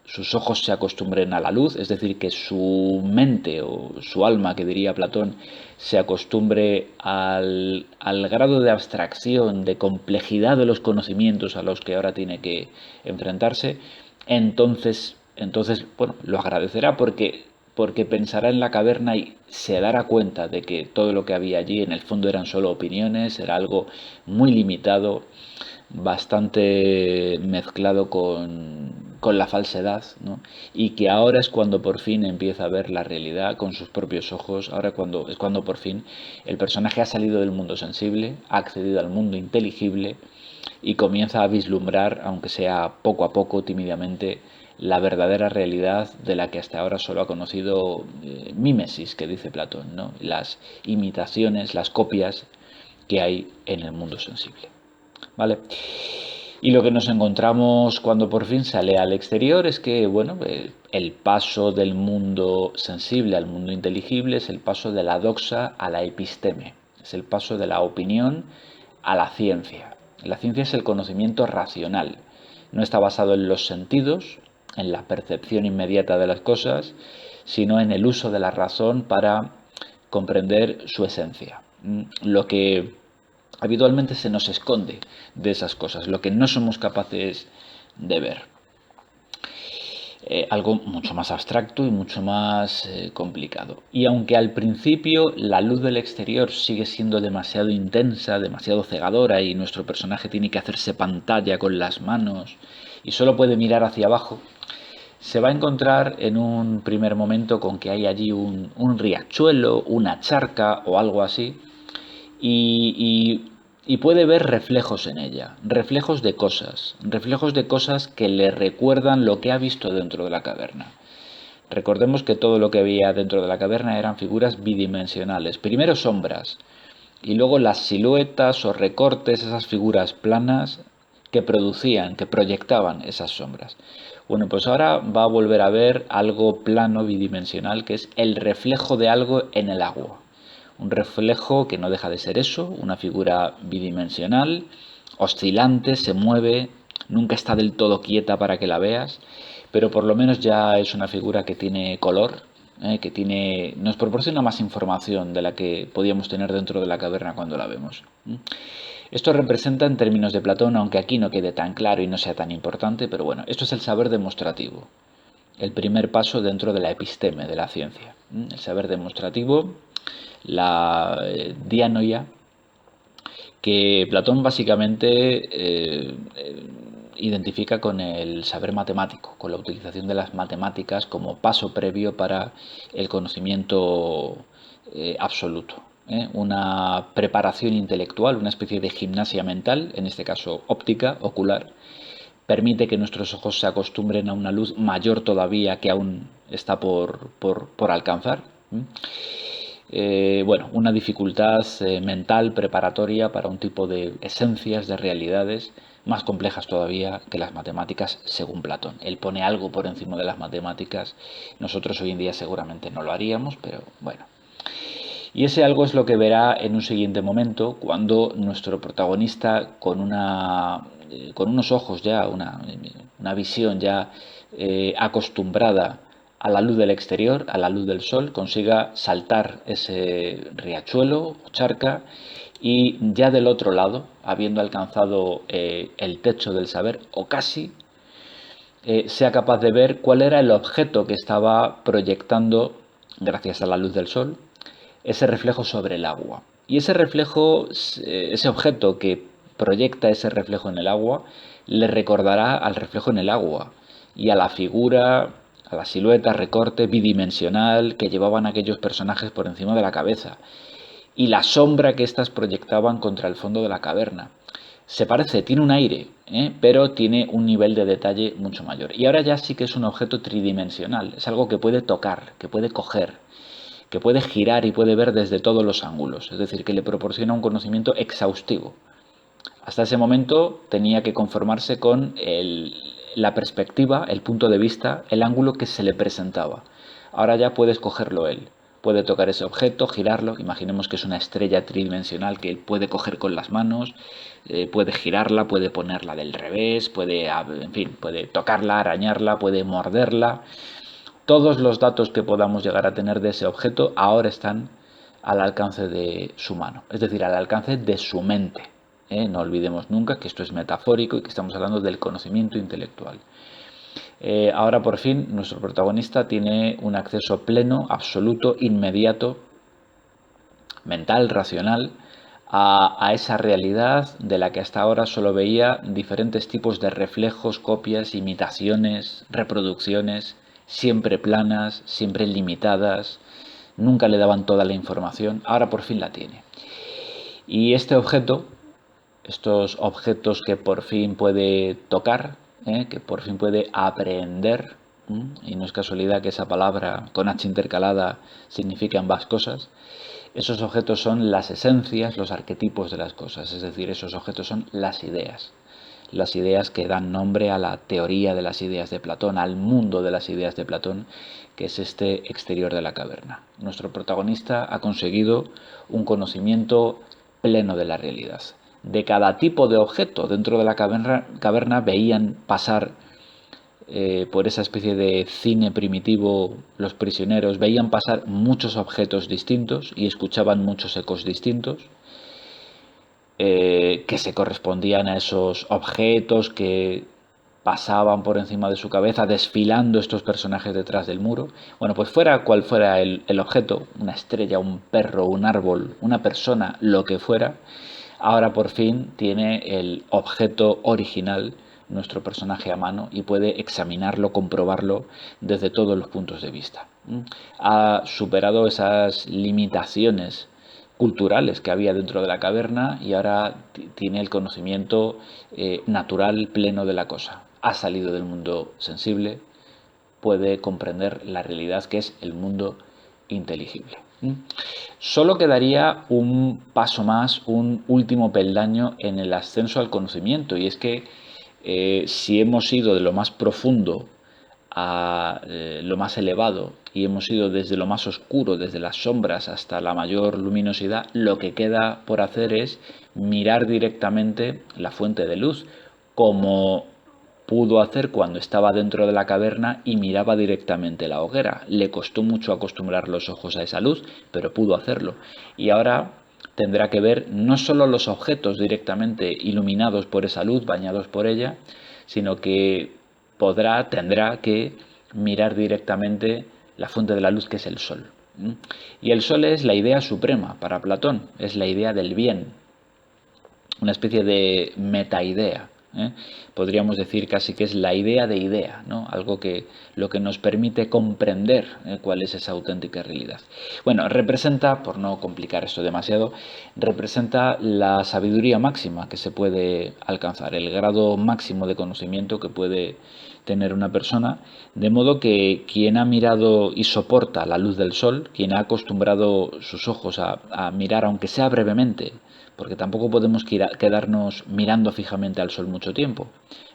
A: sus ojos se acostumbren a la luz, es decir, que su mente o su alma, que diría Platón, se acostumbre al grado de abstracción, de complejidad de los conocimientos a los que ahora tiene que enfrentarse, entonces bueno, lo agradecerá porque pensará en la caverna y se dará cuenta de que todo lo que había allí en el fondo eran solo opiniones, era algo muy limitado, bastante mezclado con la falsedad, ¿no? Y que ahora es cuando por fin empieza a ver la realidad con sus propios ojos, es cuando por fin el personaje ha salido del mundo sensible, ha accedido al mundo inteligible y comienza a vislumbrar, aunque sea poco a poco, tímidamente, la verdadera realidad de la que hasta ahora solo ha conocido mímesis, que dice Platón, ¿no? Las imitaciones, las copias que hay en el mundo sensible. ¿Vale? Y lo que nos encontramos cuando por fin sale al exterior es que, bueno, el paso del mundo sensible al mundo inteligible es el paso de la doxa a la episteme, es el paso de la opinión a la ciencia. La ciencia es el conocimiento racional, no está basado en los sentidos, en la percepción inmediata de las cosas, sino en el uso de la razón para comprender su esencia. Lo que habitualmente se nos esconde de esas cosas, lo que no somos capaces de ver. Algo mucho más abstracto y mucho más complicado. Y aunque al principio la luz del exterior sigue siendo demasiado intensa, demasiado cegadora y nuestro personaje tiene que hacerse pantalla con las manos y solo puede mirar hacia abajo, se va a encontrar en un primer momento con que hay allí un riachuelo, una charca o algo así, y puede ver reflejos en ella, reflejos de cosas que le recuerdan lo que ha visto dentro de la caverna. Recordemos que todo lo que había dentro de la caverna eran figuras bidimensionales, primero sombras y luego las siluetas o recortes, esas figuras planas que producían, que proyectaban esas sombras. Bueno, pues ahora va a volver a ver algo plano bidimensional que es el reflejo de algo en el agua. Un reflejo que no deja de ser eso, una figura bidimensional, oscilante, se mueve, nunca está del todo quieta para que la veas, pero por lo menos ya es una figura que tiene color, nos proporciona más información de la que podíamos tener dentro de la caverna cuando la vemos. Esto representa en términos de Platón, aunque aquí no quede tan claro y no sea tan importante, pero bueno, esto es el saber demostrativo, el primer paso dentro de la episteme, de la ciencia. El saber demostrativo, la dianoia, que Platón básicamente identifica con el saber matemático, con la utilización de las matemáticas como paso previo para el conocimiento absoluto. Una preparación intelectual, una especie de gimnasia mental, en este caso óptica, ocular, permite que nuestros ojos se acostumbren a una luz mayor todavía que aún está por alcanzar. Bueno, una dificultad mental preparatoria para un tipo de esencias, de realidades más complejas todavía que las matemáticas según Platón. Él pone algo por encima de las matemáticas, nosotros hoy en día seguramente no lo haríamos, pero bueno. Y ese algo es lo que verá en un siguiente momento cuando nuestro protagonista con unos ojos ya, una visión ya acostumbrada a la luz del exterior, a la luz del sol, consiga saltar ese riachuelo o charca y ya del otro lado, habiendo alcanzado el techo del saber, o casi, sea capaz de ver cuál era el objeto que estaba proyectando, gracias a la luz del sol, ese reflejo sobre el agua. Y ese reflejo, ese objeto que proyecta ese reflejo en el agua, le recordará al reflejo en el agua y a la figura, a la silueta, recorte bidimensional que llevaban aquellos personajes por encima de la cabeza y la sombra que éstas proyectaban contra el fondo de la caverna. Se parece, tiene un aire, pero tiene un nivel de detalle mucho mayor. Y ahora ya sí que es un objeto tridimensional, es algo que puede tocar, que puede coger, que puede girar y puede ver desde todos los ángulos, es decir, que le proporciona un conocimiento exhaustivo. Hasta ese momento tenía que conformarse con la perspectiva, el punto de vista, el ángulo que se le presentaba. Ahora ya puede escogerlo él. Puede tocar ese objeto, girarlo. Imaginemos que es una estrella tridimensional que él puede coger con las manos, puede girarla, puede ponerla del revés, en fin, puede tocarla, arañarla, puede morderla. Todos los datos que podamos llegar a tener de ese objeto ahora están al alcance de su mano, es decir, al alcance de su mente. No olvidemos nunca que esto es metafórico y que estamos hablando del conocimiento intelectual. Ahora por fin nuestro protagonista tiene un acceso pleno, absoluto, inmediato, mental, racional, a esa realidad de la que hasta ahora solo veía diferentes tipos de reflejos, copias, imitaciones, reproducciones, siempre planas, siempre limitadas, nunca le daban toda la información, ahora por fin la tiene. Y este objeto, estos objetos que por fin puede tocar, que por fin puede aprehender, y no es casualidad que esa palabra con H intercalada signifique ambas cosas, esos objetos son las esencias, los arquetipos de las cosas, es decir, esos objetos son las ideas que dan nombre a la teoría de las ideas de Platón, al mundo de las ideas de Platón, que es este exterior de la caverna. Nuestro protagonista ha conseguido un conocimiento pleno de la realidad. De cada tipo de objeto dentro de la caverna veían pasar por esa especie de cine primitivo los prisioneros, veían pasar muchos objetos distintos y escuchaban muchos ecos distintos. que se correspondían a esos objetos que pasaban por encima de su cabeza, desfilando estos personajes detrás del muro. Bueno, pues fuera cual fuera el objeto, una estrella, un perro, un árbol, una persona, lo que fuera, ahora por fin tiene el objeto original nuestro personaje a mano y puede examinarlo, comprobarlo desde todos los puntos de vista. Ha superado esas limitaciones culturales que había dentro de la caverna y ahora tiene el conocimiento natural pleno de la cosa. Ha salido del mundo sensible, puede comprender la realidad que es el mundo inteligible. Solo quedaría un paso más, un último peldaño en el ascenso al conocimiento, y es que si hemos ido de lo más profundo a lo más elevado y hemos ido desde lo más oscuro, desde las sombras hasta la mayor luminosidad, lo que queda por hacer es mirar directamente la fuente de luz, como pudo hacer cuando estaba dentro de la caverna y miraba directamente la hoguera. Le costó mucho acostumbrar los ojos a esa luz, pero pudo hacerlo. Y ahora tendrá que ver no solo los objetos directamente iluminados por esa luz, bañados por ella, sino que tendrá que mirar directamente la fuente de la luz, que es el sol. Y el sol es la idea suprema para Platón, es la idea del bien, una especie de metaidea. Podríamos decir casi que es la idea de idea, ¿no? Algo que lo que nos permite comprender cuál es esa auténtica realidad. Bueno, representa, por no complicar esto demasiado, representa la sabiduría máxima que se puede alcanzar, el grado máximo de conocimiento que puede tener una persona, de modo que quien ha mirado y soporta la luz del sol, quien ha acostumbrado sus ojos a mirar, aunque sea brevemente, porque tampoco podemos quedarnos mirando fijamente al sol mucho tiempo,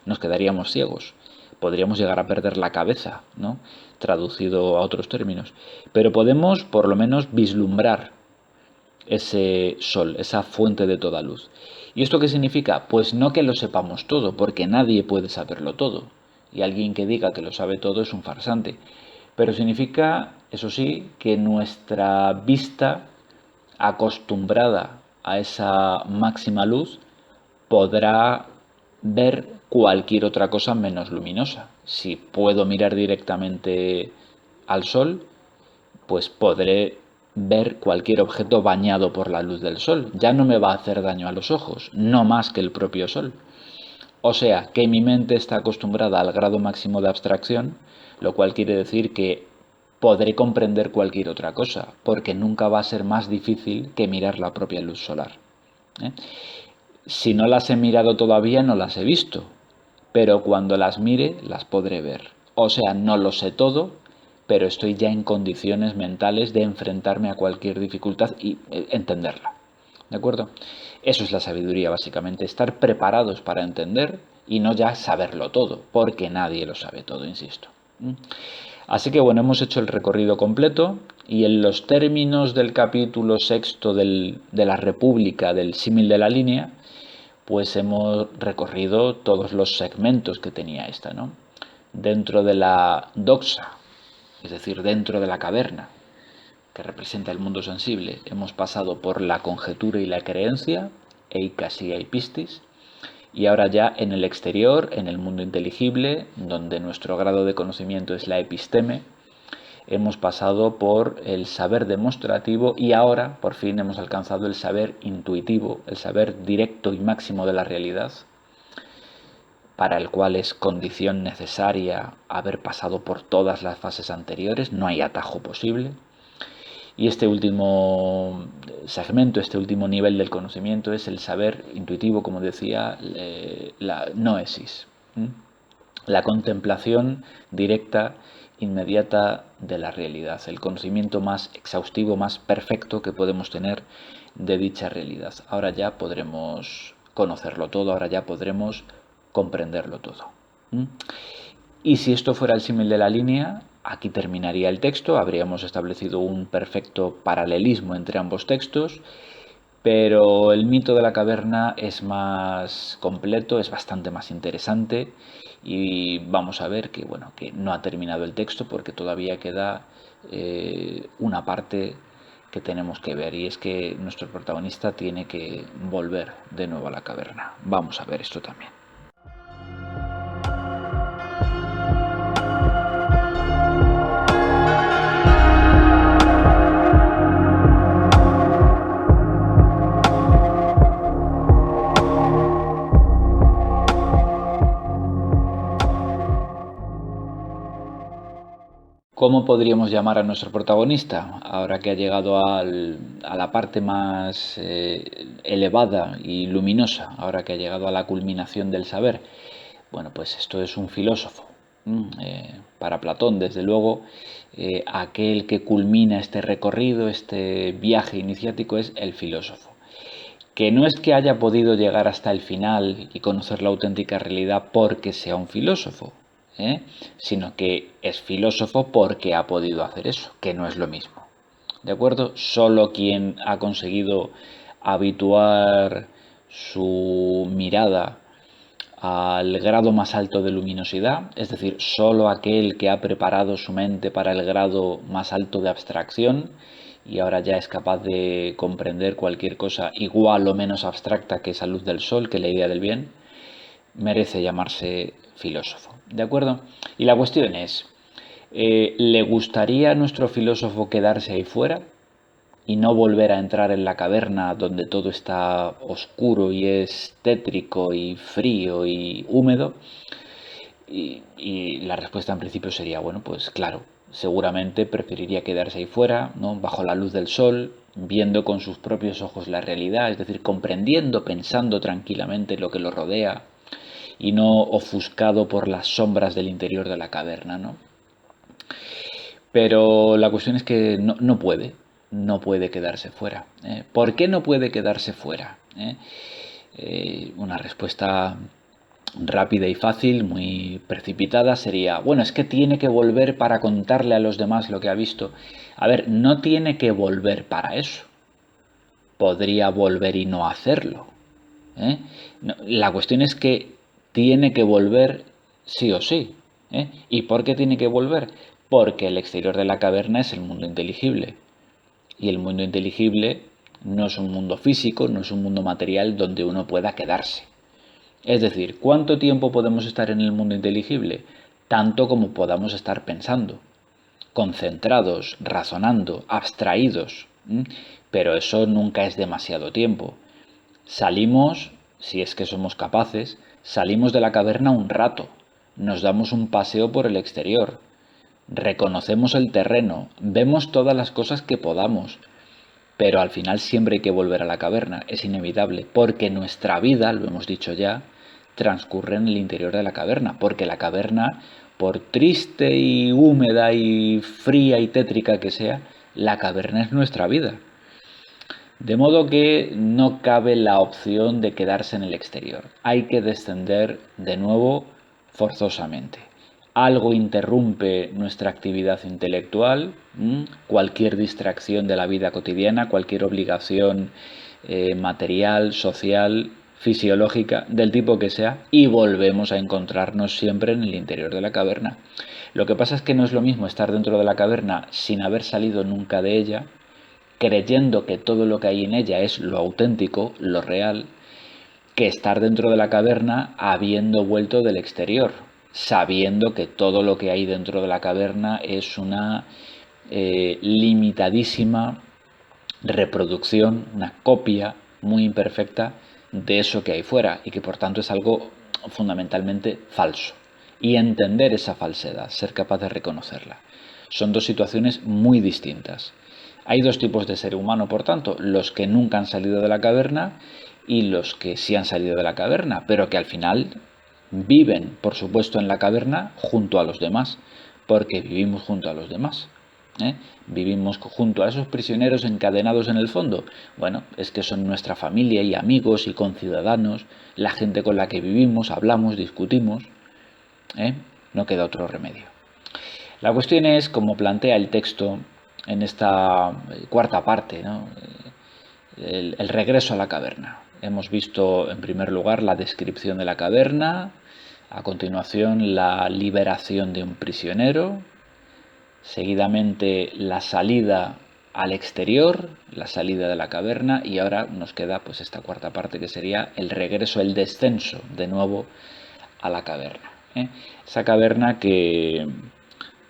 A: nos quedaríamos ciegos, podríamos llegar a perder la cabeza, ¿no? Traducido a otros términos, pero podemos por lo menos vislumbrar ese sol, esa fuente de toda luz. ¿Y esto qué significa? Pues no que lo sepamos todo, porque nadie puede saberlo todo, y alguien que diga que lo sabe todo es un farsante, pero significa, eso sí, que nuestra vista acostumbrada a esa máxima luz podrá ver cualquier otra cosa menos luminosa. Si puedo mirar directamente al sol, pues podré ver cualquier objeto bañado por la luz del sol. Ya no me va a hacer daño a los ojos, no más que el propio sol. O sea, que mi mente está acostumbrada al grado máximo de abstracción, lo cual quiere decir que podré comprender cualquier otra cosa, porque nunca va a ser más difícil que mirar la propia luz solar. ¿eh? Si no las he mirado todavía, no las he visto, pero cuando las mire, las podré ver. O sea, no lo sé todo, pero estoy ya en condiciones mentales de enfrentarme a cualquier dificultad y entenderla. ¿De acuerdo? Eso es la sabiduría, básicamente, estar preparados para entender y no ya saberlo todo, porque nadie lo sabe todo, insisto. Así que bueno, hemos hecho el recorrido completo y en los términos del capítulo sexto de la República, del símil de la línea, pues hemos recorrido todos los segmentos que tenía esta, ¿no? Dentro de la doxa, es decir, dentro de la caverna, que representa el mundo sensible, hemos pasado por la conjetura y la creencia, eikas y eipistis, y ahora ya en el exterior, en el mundo inteligible, donde nuestro grado de conocimiento es la episteme, hemos pasado por el saber demostrativo y ahora por fin hemos alcanzado el saber intuitivo, el saber directo y máximo de la realidad, para el cual es condición necesaria haber pasado por todas las fases anteriores, no hay atajo posible. Y este último segmento, este último nivel del conocimiento es el saber intuitivo, como decía, la noesis, la contemplación directa, inmediata de la realidad, el conocimiento más exhaustivo, más perfecto que podemos tener de dicha realidad. Ahora ya podremos conocerlo todo, ahora ya podremos comprenderlo todo. Y si esto fuera el símil de la línea, aquí terminaría el texto, habríamos establecido un perfecto paralelismo entre ambos textos, pero el mito de la caverna es más completo, es bastante más interesante y vamos a ver que, bueno, que no ha terminado el texto porque todavía queda una parte que tenemos que ver, y es que nuestro protagonista tiene que volver de nuevo a la caverna. Vamos a ver esto también. ¿Cómo podríamos llamar a nuestro protagonista ahora que ha llegado a la parte más elevada y luminosa, ahora que ha llegado a la culminación del saber? Bueno, pues esto es un filósofo. Para Platón, desde luego, aquel que culmina este recorrido, este viaje iniciático, es el filósofo. Que no es que haya podido llegar hasta el final y conocer la auténtica realidad porque sea un filósofo, sino que es filósofo porque ha podido hacer eso, que no es lo mismo. ¿De acuerdo? Solo quien ha conseguido habituar su mirada al grado más alto de luminosidad, es decir, solo aquel que ha preparado su mente para el grado más alto de abstracción y ahora ya es capaz de comprender cualquier cosa igual o menos abstracta que esa luz del sol, que la idea del bien, merece llamarse filósofo. ¿De acuerdo? Y la cuestión es, ¿le gustaría a nuestro filósofo quedarse ahí fuera y no volver a entrar en la caverna donde todo está oscuro y es tétrico y frío y húmedo? Y la respuesta en principio sería, bueno, pues claro, seguramente preferiría quedarse ahí fuera, ¿no? Bajo la luz del sol, viendo con sus propios ojos la realidad, es decir, comprendiendo, pensando tranquilamente lo que lo rodea y no ofuscado por las sombras del interior de la caverna, ¿no? Pero la cuestión es que no puede quedarse fuera. ¿Por qué no puede quedarse fuera? Una respuesta rápida y fácil, muy precipitada, sería, bueno, es que tiene que volver para contarle a los demás lo que ha visto. A ver, no tiene que volver para eso. Podría volver y no hacerlo. No, la cuestión es que tiene que volver sí o sí. ¿Y por qué tiene que volver? Porque el exterior de la caverna es el mundo inteligible. Y el mundo inteligible no es un mundo físico, no es un mundo material donde uno pueda quedarse. Es decir, ¿cuánto tiempo podemos estar en el mundo inteligible? Tanto como podamos estar pensando, concentrados, razonando, abstraídos. Pero eso nunca es demasiado tiempo. Salimos, si es que somos capaces, salimos de la caverna un rato, nos damos un paseo por el exterior, reconocemos el terreno, vemos todas las cosas que podamos, pero al final siempre hay que volver a la caverna, es inevitable, porque nuestra vida, lo hemos dicho ya, transcurre en el interior de la caverna, porque la caverna, por triste y húmeda y fría y tétrica que sea, la caverna es nuestra vida. De modo que no cabe la opción de quedarse en el exterior. Hay que descender de nuevo forzosamente. Algo interrumpe nuestra actividad intelectual, cualquier distracción de la vida cotidiana, cualquier obligación material, social, fisiológica, del tipo que sea, y volvemos a encontrarnos siempre en el interior de la caverna. Lo que pasa es que no es lo mismo estar dentro de la caverna sin haber salido nunca de ella, creyendo que todo lo que hay en ella es lo auténtico, lo real, que estar dentro de la caverna habiendo vuelto del exterior, sabiendo que todo lo que hay dentro de la caverna es una limitadísima reproducción, una copia muy imperfecta de eso que hay fuera y que por tanto es algo fundamentalmente falso. Y entender esa falsedad, ser capaz de reconocerla. Son dos situaciones muy distintas. Hay dos tipos de ser humano, por tanto, los que nunca han salido de la caverna y los que sí han salido de la caverna, pero que al final viven, por supuesto, en la caverna junto a los demás, porque vivimos junto a los demás. Vivimos junto a esos prisioneros encadenados en el fondo. Bueno, es que son nuestra familia y amigos y conciudadanos, la gente con la que vivimos, hablamos, discutimos. No queda otro remedio. La cuestión es, como plantea el texto en esta cuarta parte, ¿no? El regreso a la caverna. Hemos visto en primer lugar la descripción de la caverna, a continuación la liberación de un prisionero, seguidamente la salida al exterior, la salida de la caverna, y ahora nos queda pues esta cuarta parte que sería el regreso, el descenso de nuevo a la caverna. Esa caverna que,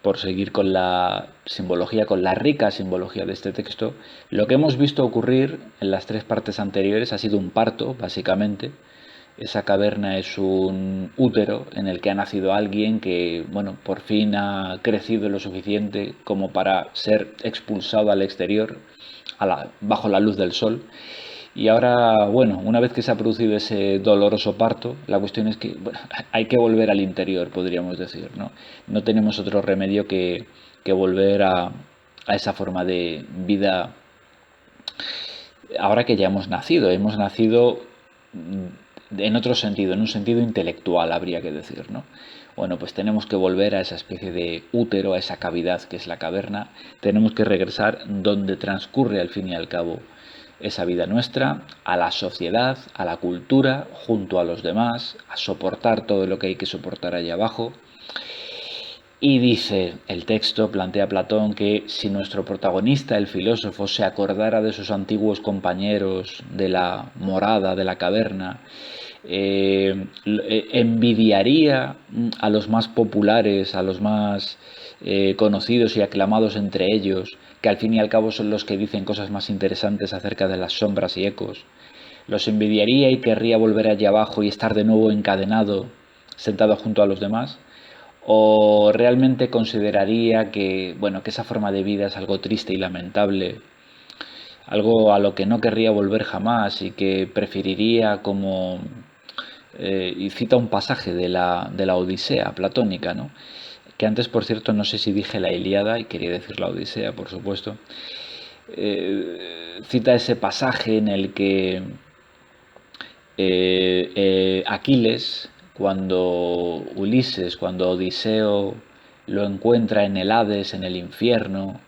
A: por seguir con la simbología, con la rica simbología de este texto, lo que hemos visto ocurrir en las tres partes anteriores ha sido un parto, básicamente. Esa caverna es un útero en el que ha nacido alguien que, bueno, por fin ha crecido lo suficiente como para ser expulsado al exterior, bajo la luz del sol. Y ahora, bueno, una vez que se ha producido ese doloroso parto, la cuestión es que bueno, hay que volver al interior, podríamos decir, ¿no? No tenemos otro remedio que volver a esa forma de vida ahora que ya hemos nacido en otro sentido, en un sentido intelectual, habría que decir, ¿no? Bueno, pues tenemos que volver a esa especie de útero, a esa cavidad que es la caverna, tenemos que regresar donde transcurre al fin y al cabo esa vida nuestra, a la sociedad, a la cultura, junto a los demás, a soportar todo lo que hay que soportar allá abajo. Y dice el texto, plantea Platón, que si nuestro protagonista, el filósofo, se acordara de sus antiguos compañeros de la morada, de la caverna, envidiaría a los más populares, a los más conocidos y aclamados entre ellos, que al fin y al cabo son los que dicen cosas más interesantes acerca de las sombras y ecos. Los envidiaría y querría volver allá abajo y estar de nuevo encadenado, sentado junto a los demás. ¿O realmente consideraría que, bueno, que esa forma de vida es algo triste y lamentable, algo a lo que no querría volver jamás y que preferiría como... y cita un pasaje de la Odisea platónica, ¿no? Que antes, por cierto, no sé si dije la Ilíada y quería decir la Odisea, por supuesto. Cita ese pasaje en el que Aquiles, cuando Ulises, cuando Odiseo lo encuentra en el Hades, en el infierno,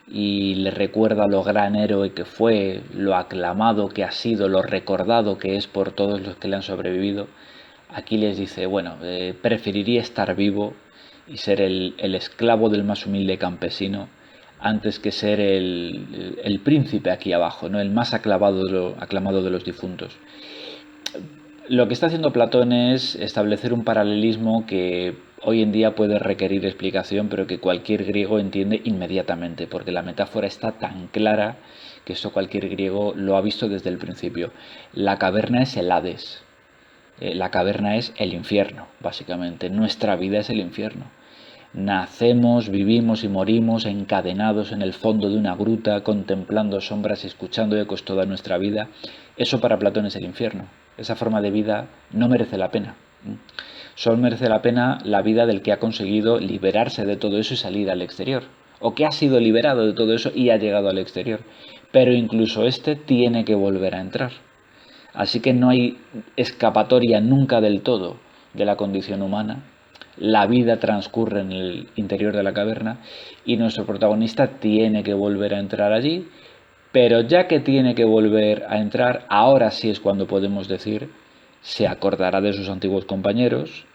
A: y le recuerda lo gran héroe que fue, lo aclamado que ha sido, lo recordado que es por todos los que le han sobrevivido, Aquiles dice, bueno, preferiría estar vivo y ser el esclavo del más humilde campesino antes que ser el príncipe aquí abajo, ¿no? El más aclamado de los difuntos. Lo que está haciendo Platón es establecer un paralelismo que hoy en día puede requerir explicación, pero que cualquier griego entiende inmediatamente, porque la metáfora está tan clara que esto cualquier griego lo ha visto desde el principio. La caverna es el Hades, la caverna es el infierno, básicamente. Nuestra vida es el infierno. Nacemos, vivimos y morimos encadenados en el fondo de una gruta, contemplando sombras y escuchando ecos toda nuestra vida. Eso para Platón es el infierno. Esa forma de vida no merece la pena. Solo merece la pena la vida del que ha conseguido liberarse de todo eso y salir al exterior. O que ha sido liberado de todo eso y ha llegado al exterior. Pero incluso este tiene que volver a entrar. Así que no hay escapatoria nunca del todo de la condición humana. La vida transcurre en el interior de la caverna y nuestro protagonista tiene que volver a entrar allí, pero ya que tiene que volver a entrar, ahora sí es cuando podemos decir, se acordará de sus antiguos compañeros,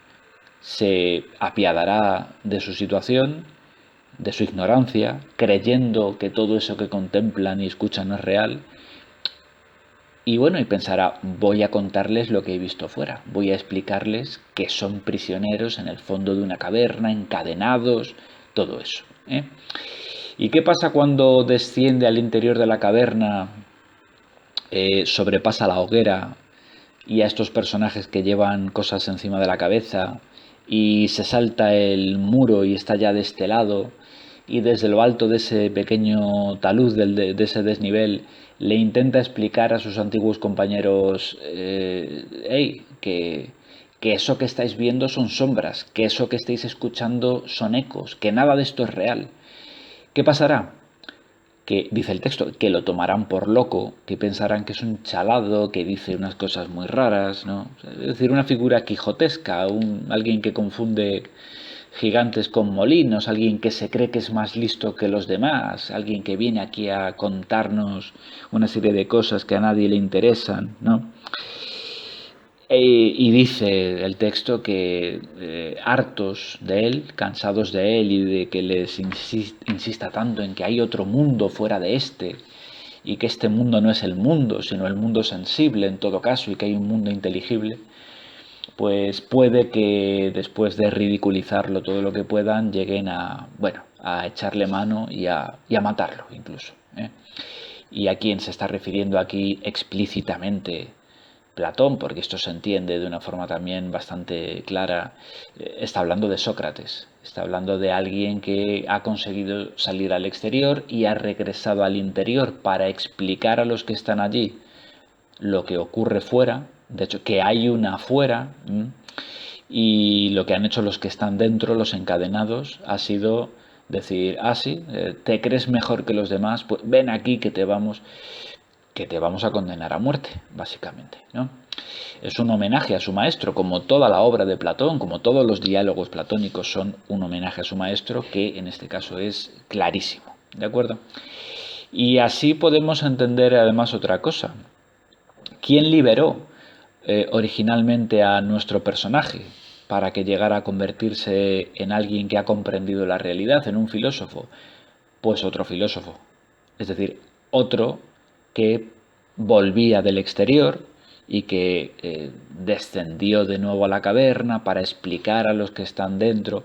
A: se apiadará de su situación, de su ignorancia, creyendo que todo eso que contemplan y escuchan no es real, y bueno, y pensará, voy a contarles lo que he visto fuera, voy a explicarles que son prisioneros en el fondo de una caverna, encadenados, todo eso. ¿Y qué pasa cuando desciende al interior de la caverna, sobrepasa la hoguera y a estos personajes que llevan cosas encima de la cabeza y se salta el muro y está ya de este lado y desde lo alto de ese pequeño talud de ese desnivel le intenta explicar a sus antiguos compañeros hey, que eso que estáis viendo son sombras, que eso que estáis escuchando son ecos, que nada de esto es real? ¿Qué pasará? Que dice el texto, que lo tomarán por loco, que pensarán que es un chalado, que dice unas cosas muy raras, ¿no? Es decir, una figura quijotesca, alguien que confunde gigantes con molinos, alguien que se cree que es más listo que los demás, alguien que viene aquí a contarnos una serie de cosas que a nadie le interesan, ¿no? Y dice el texto que hartos de él, cansados de él y de que les insista tanto en que hay otro mundo fuera de este y que este mundo no es el mundo, sino el mundo sensible en todo caso y que hay un mundo inteligible, pues puede que después de ridiculizarlo todo lo que puedan lleguen a, bueno, a echarle mano y a matarlo incluso, ¿eh? ¿Y a quién se está refiriendo aquí explícitamente Platón? Porque esto se entiende de una forma también bastante clara. Está hablando de Sócrates, está hablando de alguien que ha conseguido salir al exterior y ha regresado al interior para explicar a los que están allí lo que ocurre fuera, de hecho que hay una afuera, y lo que han hecho los que están dentro, los encadenados, ha sido decir, ah, sí, te crees mejor que los demás, pues ven aquí que te vamos a condenar a muerte, básicamente, ¿no? Es un homenaje a su maestro, como toda la obra de Platón, como todos los diálogos platónicos son un homenaje a su maestro, que en este caso es clarísimo, ¿de acuerdo? Y así podemos entender además otra cosa. ¿Quién liberó originalmente a nuestro personaje para que llegara a convertirse en alguien que ha comprendido la realidad, en un filósofo? Pues otro filósofo, es decir, otro que volvía del exterior y que descendió de nuevo a la caverna para explicar a los que están dentro.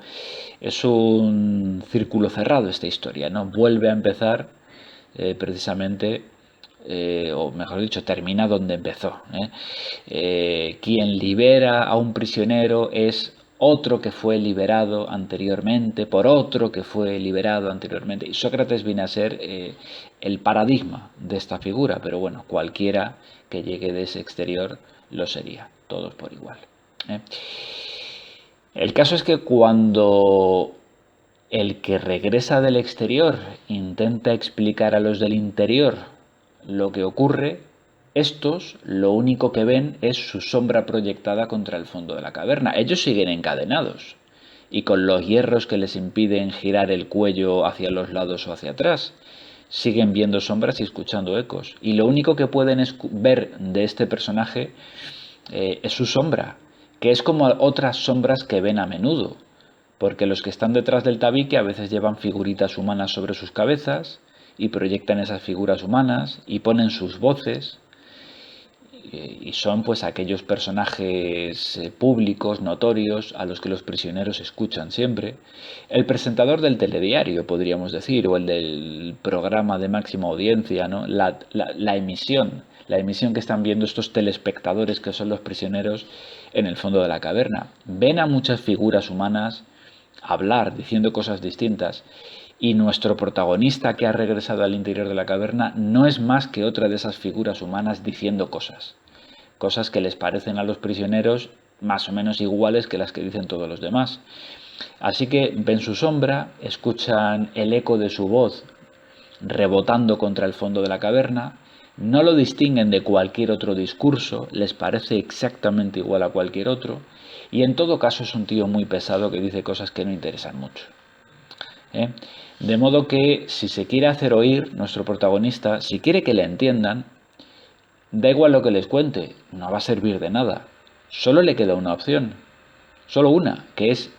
A: Es un círculo cerrado esta historia, ¿no? Vuelve a empezar precisamente, o mejor dicho, termina donde empezó, ¿eh? Quien libera a un prisionero es otro que fue liberado anteriormente, por otro que fue liberado anteriormente. Y Sócrates viene a ser el paradigma de esta figura, pero bueno, cualquiera que llegue de ese exterior lo sería, todos por igual, ¿eh? El caso es que cuando el que regresa del exterior intenta explicar a los del interior lo que ocurre, estos lo único que ven es su sombra proyectada contra el fondo de la caverna. Ellos siguen encadenados y con los hierros que les impiden girar el cuello hacia los lados o hacia atrás. Siguen viendo sombras y escuchando ecos. Y lo único que pueden ver de este personaje es su sombra, que es como otras sombras que ven a menudo, porque los que están detrás del tabique a veces llevan figuritas humanas sobre sus cabezas y proyectan esas figuras humanas y ponen sus voces y son pues aquellos personajes públicos, notorios, a los que los prisioneros escuchan siempre. El presentador del telediario, podríamos decir, o el del programa de máxima audiencia, ¿no? La emisión que están viendo estos telespectadores que son los prisioneros en el fondo de la caverna. Ven a muchas figuras humanas hablar, diciendo cosas distintas. Y nuestro protagonista que ha regresado al interior de la caverna no es más que otra de esas figuras humanas diciendo cosas. Cosas que les parecen a los prisioneros más o menos iguales que las que dicen todos los demás. Así que ven su sombra, escuchan el eco de su voz rebotando contra el fondo de la caverna, no lo distinguen de cualquier otro discurso, les parece exactamente igual a cualquier otro, y en todo caso es un tío muy pesado que dice cosas que no interesan mucho, ¿eh? De modo que si se quiere hacer oír nuestro protagonista, si quiere que le entiendan, da igual lo que les cuente, no va a servir de nada. Solo le queda una opción, solo una, que es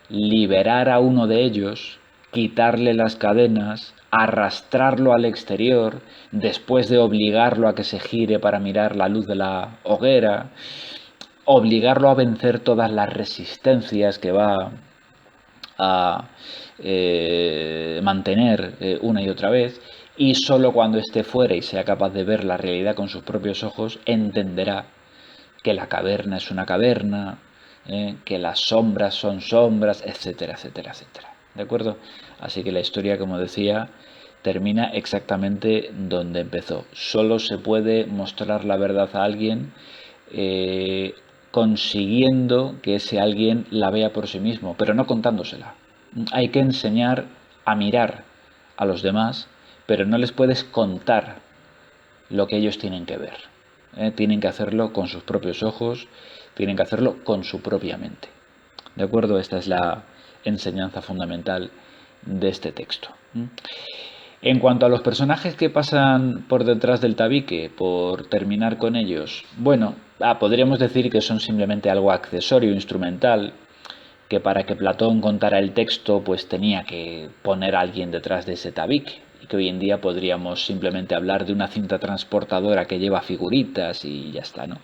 A: liberar a uno de ellos, quitarle las cadenas, arrastrarlo al exterior, después de obligarlo a que se gire para mirar la luz de la hoguera, obligarlo a vencer todas las resistencias que va a mantener una y otra vez, y solo cuando esté fuera y sea capaz de ver la realidad con sus propios ojos entenderá que la caverna es una caverna, que las sombras son sombras, etcétera, etcétera, etcétera. ¿De acuerdo? Así que la historia, como decía, termina exactamente donde empezó. Solo se puede mostrar la verdad a alguien consiguiendo que ese alguien la vea por sí mismo, pero no contándosela. Hay que enseñar a mirar a los demás, pero no les puedes contar lo que ellos tienen que ver. Tienen que hacerlo con sus propios ojos, tienen que hacerlo con su propia mente. ¿De acuerdo? Esta es la enseñanza fundamental de este texto. En cuanto a los personajes que pasan por detrás del tabique, por terminar con ellos, bueno, podríamos decir que son simplemente algo accesorio, instrumental, que para que Platón contara el texto, pues tenía que poner a alguien detrás de ese tabique, y que hoy en día podríamos simplemente hablar de una cinta transportadora que lleva figuritas y ya está, ¿no?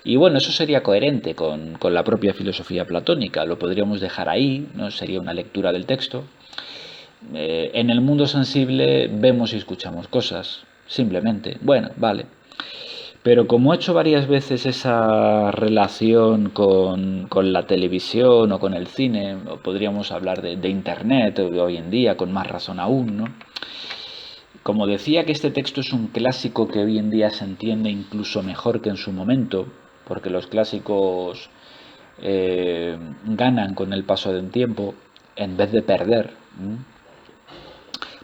A: Y bueno, eso sería coherente con la propia filosofía platónica, lo podríamos dejar ahí, ¿no? Sería una lectura del texto. En el mundo sensible vemos y escuchamos cosas, simplemente. Bueno, vale. Pero como he hecho varias veces esa relación con la televisión o con el cine, o podríamos hablar de Internet hoy en día, con más razón aún, ¿no? Como decía que este texto es un clásico que hoy en día se entiende incluso mejor que en su momento, porque los clásicos ganan con el paso del tiempo en vez de perder.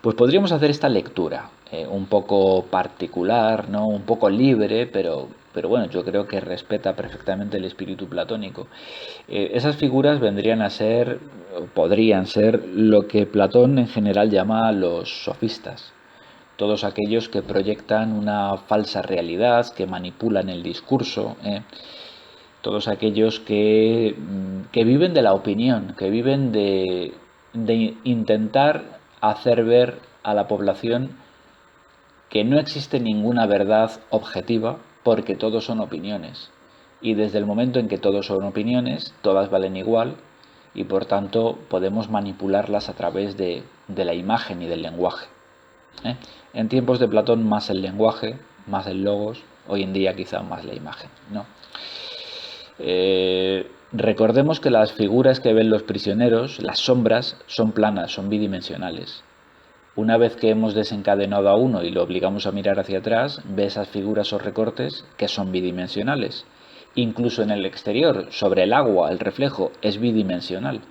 A: Pues podríamos hacer esta lectura, un poco particular, ¿no? Un poco libre, pero bueno, yo creo que respeta perfectamente el espíritu platónico. Esas figuras vendrían a ser, o podrían ser, lo que Platón en general llama los sofistas. Todos aquellos que proyectan una falsa realidad, que manipulan el discurso, todos aquellos que viven de la opinión, que viven de intentar hacer ver a la población que no existe ninguna verdad objetiva porque todos son opiniones. Y desde el momento en que todos son opiniones, todas valen igual y por tanto podemos manipularlas a través de la imagen y del lenguaje. ¿eh? En tiempos de Platón más el lenguaje, más el logos, hoy en día quizá más la imagen, ¿no? Recordemos que las figuras que ven los prisioneros, las sombras, son planas, son bidimensionales. Una vez que hemos desencadenado a uno y lo obligamos a mirar hacia atrás, ve esas figuras o recortes que son bidimensionales. Incluso en el exterior, sobre el agua, el reflejo es bidimensional.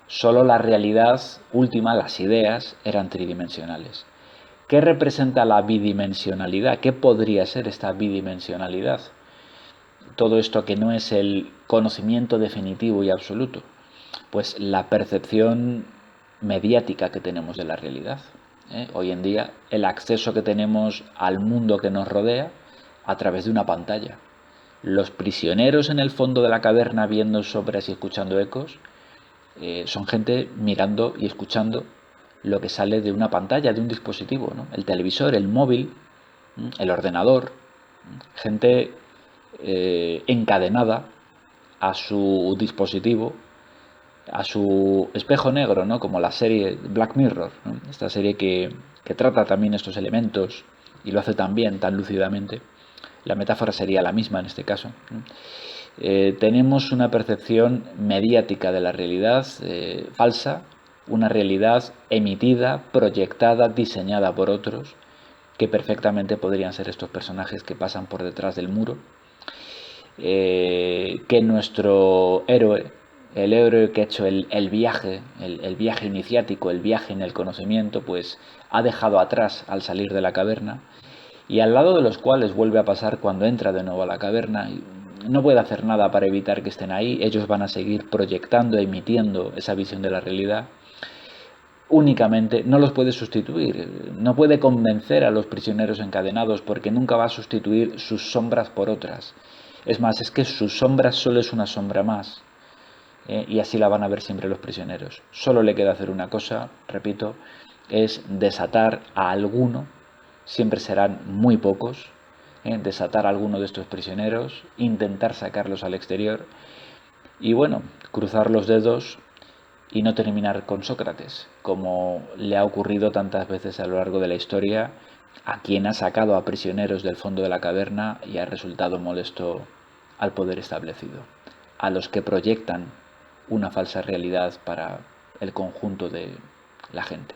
A: Solo la realidad última, las ideas, eran tridimensionales. ¿Qué representa la bidimensionalidad? ¿Qué podría ser esta bidimensionalidad? Todo esto que no es el conocimiento definitivo y absoluto, pues la percepción mediática que tenemos de la realidad. Hoy en día el acceso que tenemos al mundo que nos rodea a través de una pantalla. Los prisioneros en el fondo de la caverna viendo sombras y escuchando ecos son gente mirando y escuchando lo que sale de una pantalla, de un dispositivo, ¿no? El televisor, el móvil, el ordenador, gente encadenada a su dispositivo, a su espejo negro, ¿no? Como la serie Black Mirror, ¿no? Esta serie que trata también estos elementos y lo hace tan bien, tan lúcidamente. La metáfora sería la misma en este caso, ¿no? Tenemos una percepción mediática de la realidad falsa, una realidad emitida, proyectada, diseñada por otros, que perfectamente podrían ser estos personajes que pasan por detrás del muro, que nuestro héroe, el héroe que ha hecho el viaje, el viaje iniciático, el viaje en el conocimiento, pues ha dejado atrás al salir de la caverna y al lado de los cuales vuelve a pasar cuando entra de nuevo a la caverna. No puede hacer nada para evitar que estén ahí, ellos van a seguir proyectando, emitiendo esa visión de la realidad. Únicamente no los puede sustituir, no puede convencer a los prisioneros encadenados porque nunca va a sustituir sus sombras por otras. Es más, es que su sombra solo es una sombra más, y así la van a ver siempre los prisioneros. Solo le queda hacer una cosa, repito, es desatar a alguno, siempre serán muy pocos, desatar a alguno de estos prisioneros, intentar sacarlos al exterior y bueno, cruzar los dedos y no terminar con Sócrates, como le ha ocurrido tantas veces a lo largo de la historia a quien ha sacado a prisioneros del fondo de la caverna y ha resultado molesto al poder establecido, a los que proyectan una falsa realidad para el conjunto de la gente.